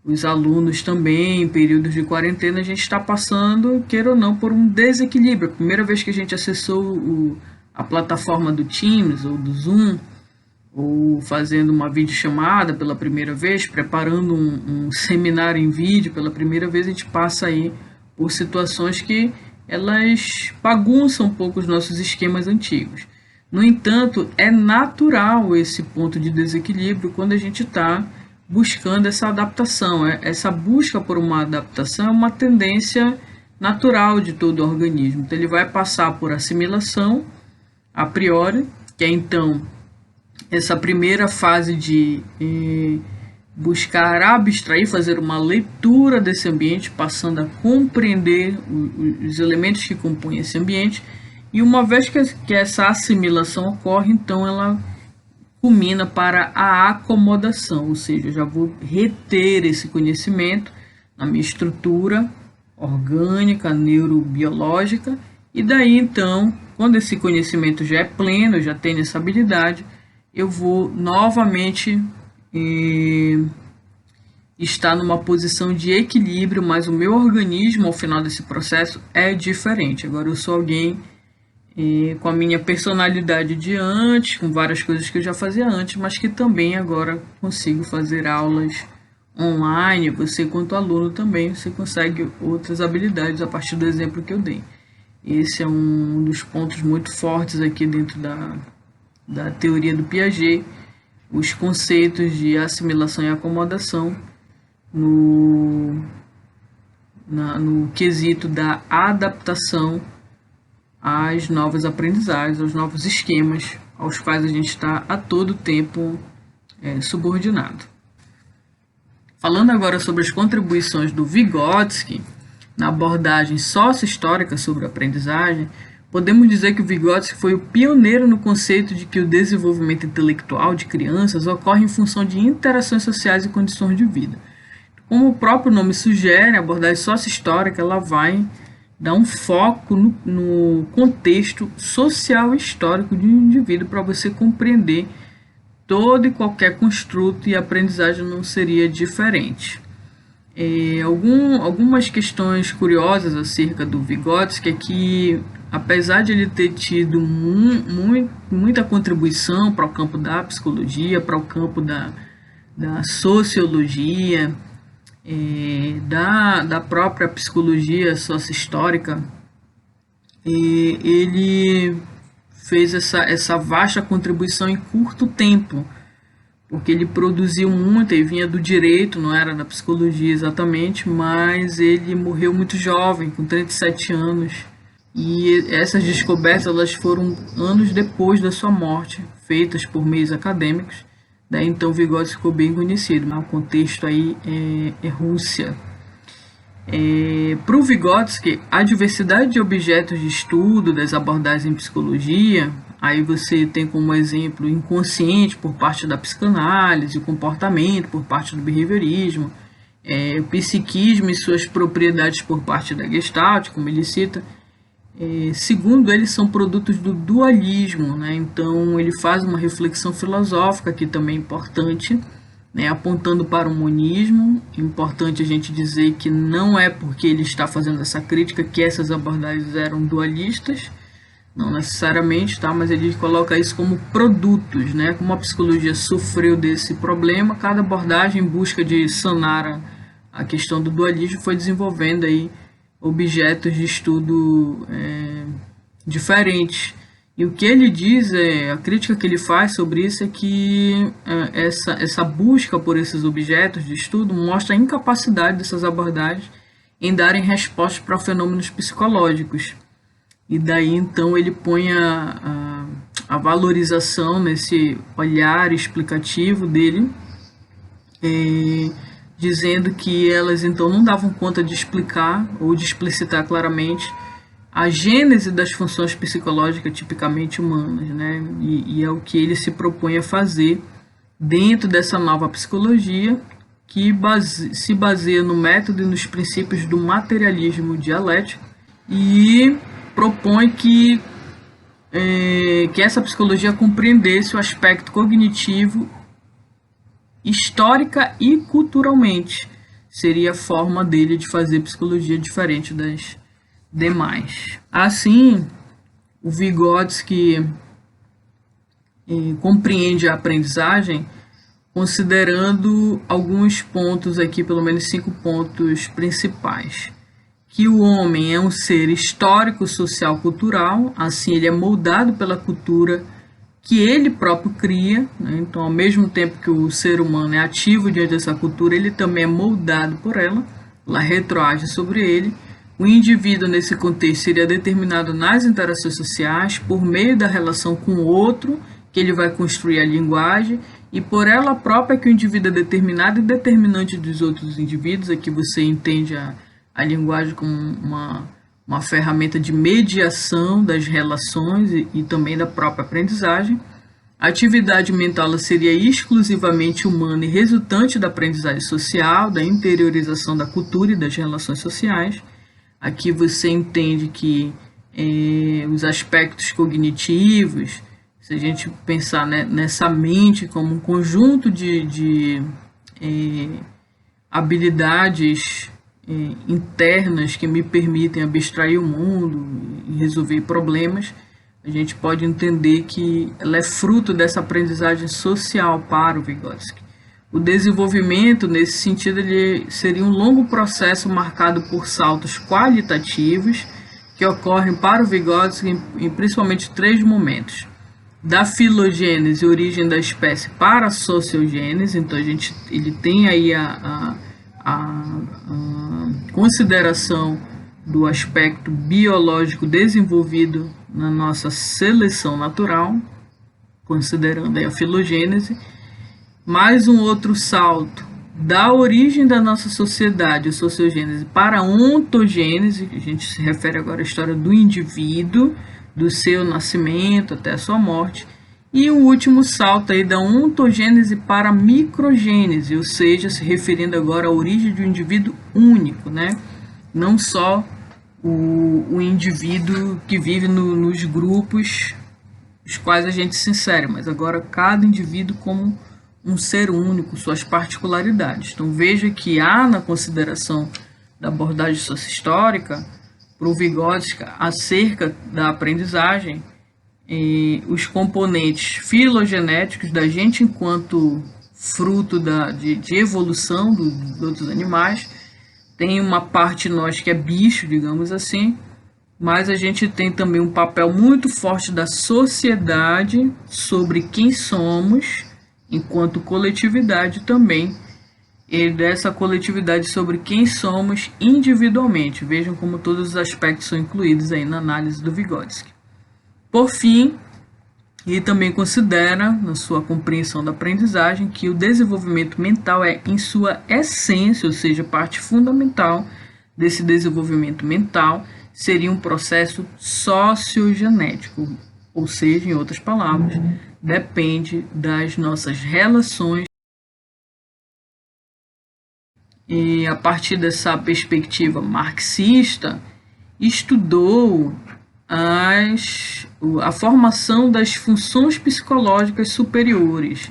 os alunos também, em períodos de quarentena, a gente está passando, queira ou não, por um desequilíbrio. A primeira vez que a gente acessou a plataforma do Teams ou do Zoom, ou fazendo uma videochamada pela primeira vez, preparando um seminário em vídeo pela primeira vez, a gente passa aí por situações que elas bagunçam um pouco os nossos esquemas antigos. No entanto, é natural esse ponto de desequilíbrio quando a gente está buscando essa adaptação. Essa busca por uma adaptação é uma tendência natural de todo o organismo. Então, ele vai passar por assimilação, a priori, que é então essa primeira fase de buscar abstrair, fazer uma leitura desse ambiente, passando a compreender os elementos que compõem esse ambiente. E uma vez que essa assimilação ocorre, então ela culmina para a acomodação, ou seja, eu já vou reter esse conhecimento na minha estrutura orgânica, neurobiológica, e daí então, quando esse conhecimento já é pleno, eu já tenho essa habilidade, eu vou novamente estar numa posição de equilíbrio, mas o meu organismo ao final desse processo é diferente. Agora eu sou alguém com a minha personalidade de antes, com várias coisas que eu já fazia antes, mas que também agora consigo fazer aulas online. Você, quanto aluno, também você consegue outras habilidades a partir do exemplo que eu dei. Esse é um dos pontos muito fortes aqui dentro da teoria do Piaget, os conceitos de assimilação e acomodação no quesito da adaptação às novas aprendizagens, aos novos esquemas aos quais a gente está a todo tempo subordinado. Falando agora sobre as contribuições do Vygotsky na abordagem sócio-histórica sobre a aprendizagem, podemos dizer que o Vygotsky foi o pioneiro no conceito de que o desenvolvimento intelectual de crianças ocorre em função de interações sociais e condições de vida. Como o próprio nome sugere, a abordagem sócio-histórica ela vai dar um foco no contexto social e histórico de um indivíduo para você compreender todo e qualquer construto, e a aprendizagem não seria diferente. Algumas questões curiosas acerca do Vygotsky é que, apesar de ele ter tido muita contribuição para o campo da psicologia, para o campo da sociologia, da própria psicologia sócio-histórica, ele fez essa vasta contribuição em curto tempo, porque ele produziu muito, ele vinha do direito, não era da psicologia exatamente, mas ele morreu muito jovem, com 37 anos, e essas descobertas elas foram anos depois da sua morte, feitas por meios acadêmicos. Daí então Vygotsky ficou bem conhecido, mas o contexto aí é Rússia, Para o Vygotsky, a diversidade de objetos de estudo das abordagens em psicologia, aí você tem como exemplo inconsciente por parte da psicanálise, o comportamento por parte do behaviorismo, o psiquismo e suas propriedades por parte da Gestalt, como ele cita. Segundo ele, são produtos do dualismo, né? Então ele faz uma reflexão filosófica que também é importante, né, apontando para o monismo. É importante a gente dizer que não é porque ele está fazendo essa crítica que essas abordagens eram dualistas, não necessariamente, tá? Mas ele coloca isso como produtos, né? Como a psicologia sofreu desse problema, cada abordagem em busca de sanar a questão do dualismo foi desenvolvendo aí objetos de estudo diferentes. E o que ele diz, a crítica que ele faz sobre isso é que essa busca por esses objetos de estudo mostra a incapacidade dessas abordagens em darem respostas para fenômenos psicológicos. E daí então ele põe a valorização nesse olhar explicativo dele, dizendo que elas então não davam conta de explicar ou de explicitar claramente a gênese das funções psicológicas tipicamente humanas, né? E é o que ele se propõe a fazer dentro dessa nova psicologia, que se baseia no método e nos princípios do materialismo dialético, e propõe que essa psicologia compreendesse o aspecto cognitivo histórica e culturalmente. Seria a forma dele de fazer psicologia diferente das demais. Assim, o Vygotsky compreende a aprendizagem considerando alguns pontos aqui, pelo menos 5 pontos principais. Que o homem é um ser histórico, social, cultural, assim ele é moldado pela cultura que ele próprio cria, né? Então, ao mesmo tempo que o ser humano é ativo diante dessa cultura, ele também é moldado por ela, ela retroage sobre ele. O indivíduo, nesse contexto, seria determinado nas interações sociais, por meio da relação com o outro, que ele vai construir a linguagem, e por ela própria que o indivíduo é determinado e determinante dos outros indivíduos. Aqui você entende a linguagem como uma ferramenta de mediação das relações e também da própria aprendizagem. A atividade mental seria exclusivamente humana e resultante da aprendizagem social, da interiorização da cultura e das relações sociais. Aqui você entende que os aspectos cognitivos, se a gente pensar, né, nessa mente como um conjunto de habilidades internas que me permitem abstrair o mundo e resolver problemas, a gente pode entender que ela é fruto dessa aprendizagem social para o Vygotsky. O desenvolvimento, nesse sentido, ele seria um longo processo marcado por saltos qualitativos que ocorrem para o Vygotsky em principalmente 3 momentos. Da filogênese, origem da espécie, para a sociogênese. Então ele tem aí a consideração do aspecto biológico desenvolvido na nossa seleção natural, considerando aí a filogênese. Mais um outro salto da origem da nossa sociedade, a sociogênese, para a ontogênese, que a gente se refere agora à história do indivíduo, do seu nascimento até a sua morte. E o último salto aí da ontogênese para a microgênese, ou seja, se referindo agora à origem de um indivíduo único, né? Não só o indivíduo que vive nos grupos os quais a gente se insere, mas agora cada indivíduo como um ser único, suas particularidades. Então veja que há na consideração da abordagem sociohistórica para o Vygotsky acerca da aprendizagem os componentes filogenéticos da gente enquanto fruto de evolução dos outros animais. Tem uma parte nós que é bicho, digamos assim, mas a gente tem também um papel muito forte da sociedade sobre quem somos enquanto coletividade também, e dessa coletividade sobre quem somos individualmente. Vejam como todos os aspectos são incluídos aí na análise do Vygotsky. Por fim, ele também considera, na sua compreensão da aprendizagem, que o desenvolvimento mental é, em sua essência, ou seja, parte fundamental desse desenvolvimento mental seria um processo sociogenético, ou seja, em outras palavras, depende das nossas relações. E a partir dessa perspectiva marxista, estudou a formação das funções psicológicas superiores.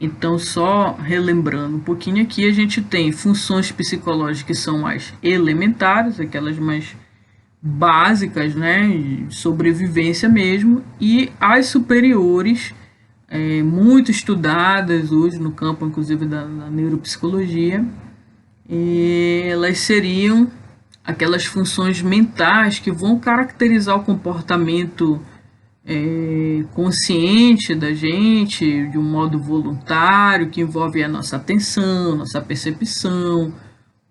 Então, só relembrando um pouquinho aqui, a gente tem funções psicológicas que são mais elementares, aquelas mais básicas, né, de sobrevivência mesmo, e as superiores, muito estudadas hoje no campo, inclusive, da neuropsicologia, e elas seriam aquelas funções mentais que vão caracterizar o comportamento consciente da gente, de um modo voluntário, que envolve a nossa atenção, nossa percepção,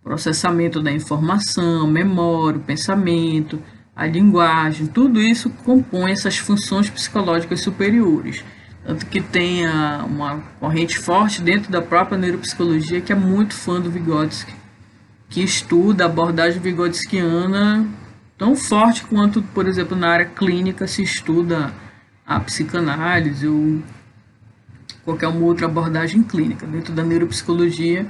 processamento da informação, memória, o pensamento, a linguagem, tudo isso compõe essas funções psicológicas superiores. Tanto que tem uma corrente forte dentro da própria neuropsicologia que é muito fã do Vygotsky, que estuda a abordagem vygotskiana tão forte quanto, por exemplo, na área clínica se estuda a psicanálise ou qualquer uma outra abordagem clínica. Dentro da neuropsicologia,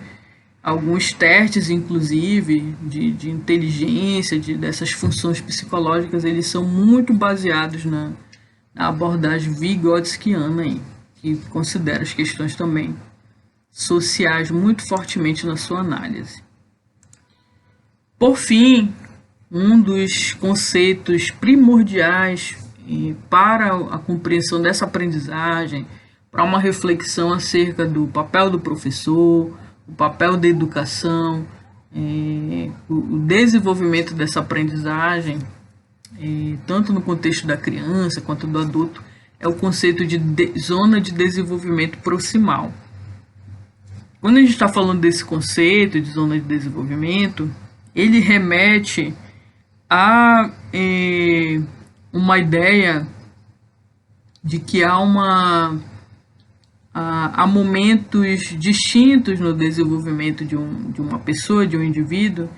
alguns testes, inclusive, de inteligência, dessas funções psicológicas, eles são muito baseados na abordagem vygotskiana, aí, que considera as questões também sociais muito fortemente na sua análise. Por fim, um dos conceitos primordiais para a compreensão dessa aprendizagem, para uma reflexão acerca do papel do professor, o papel da educação, o desenvolvimento dessa aprendizagem, tanto no contexto da criança quanto do adulto, é o conceito de zona de desenvolvimento proximal. Quando a gente está falando desse conceito de zona de desenvolvimento, ele remete a uma ideia de que há momentos distintos no desenvolvimento de uma pessoa, de um indivíduo,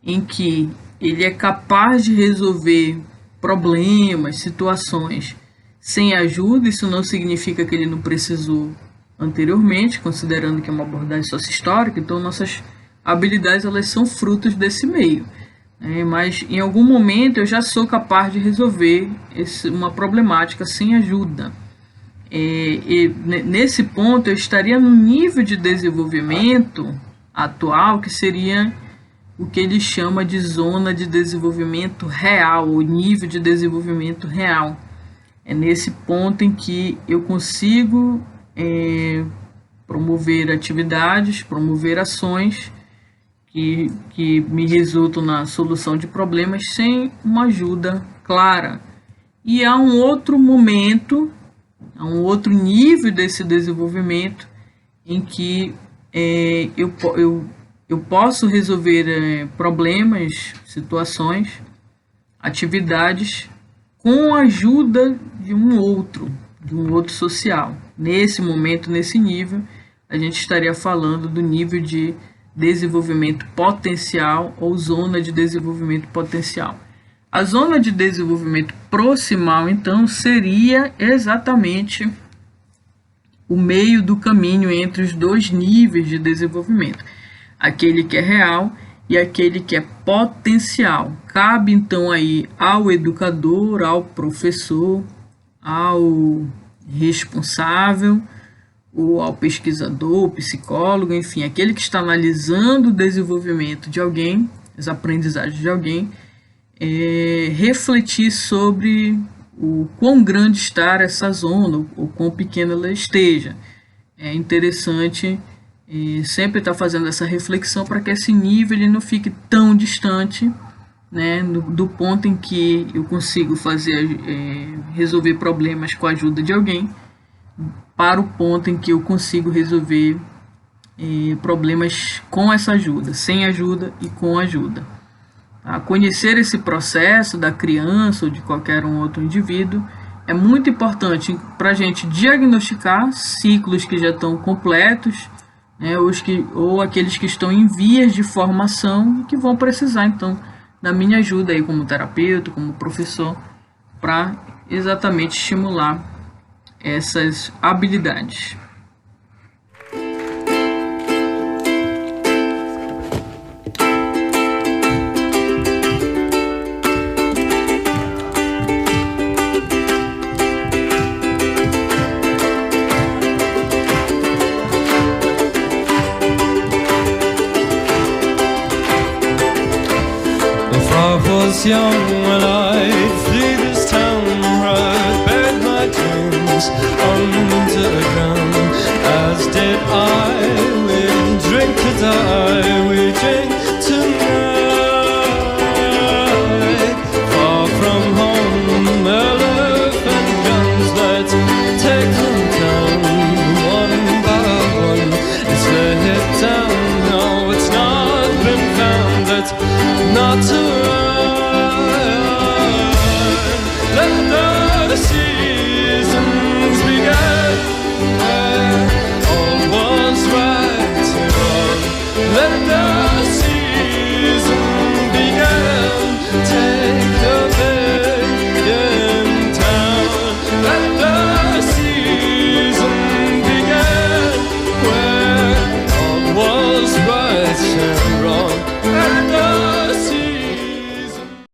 em que ele é capaz de resolver problemas, situações sem ajuda. Isso não significa que ele não precisou anteriormente, considerando que é uma abordagem sócio-histórica, então nossas habilidades elas são frutos desse meio. Mas em algum momento eu já sou capaz de resolver uma problemática sem ajuda. Nesse ponto eu estaria no nível de desenvolvimento atual, que seria o que ele chama de zona de desenvolvimento real, ou nível de desenvolvimento real. É nesse ponto em que eu consigo promover atividades, promover ações que me resultam na solução de problemas sem uma ajuda clara. E há um outro momento, há um outro nível desse desenvolvimento em que eu posso resolver problemas, situações, atividades com a ajuda de um outro social. Nesse momento, nesse nível, a gente estaria falando do nível de desenvolvimento potencial ou zona de desenvolvimento potencial. A zona de desenvolvimento proximal, então, seria exatamente o meio do caminho entre os dois níveis de desenvolvimento, aquele que é real e aquele que é potencial. Cabe, então, aí ao educador, ao professor, ao responsável, ou ao pesquisador, psicólogo, enfim, aquele que está analisando o desenvolvimento de alguém, as aprendizagens de alguém, refletir sobre o quão grande está essa zona, ou quão pequena ela esteja. É interessante sempre estar fazendo essa reflexão para que esse nível ele não fique tão distante, né, do ponto em que eu consigo resolver problemas com a ajuda de alguém, para o ponto em que eu consigo resolver problemas com essa ajuda, sem ajuda e com ajuda. Conhecer esse processo da criança ou de qualquer outro indivíduo é muito importante para a gente diagnosticar ciclos que já estão completos né, ou aqueles que estão em vias de formação e que vão precisar, então, da minha ajuda aí como terapeuta, como professor, para exatamente estimular essas habilidades. Was young when I'd flee this town where I buried my dreams underground. As did I, we drink to die, we drink tonight. Far from home, elephant guns, let's take them down one by one. It's laid down, no, it's not been found, it's not to run. Let the seasons begin where all was right. Let the season begin. Take the big in town. Let the season begin where all was right.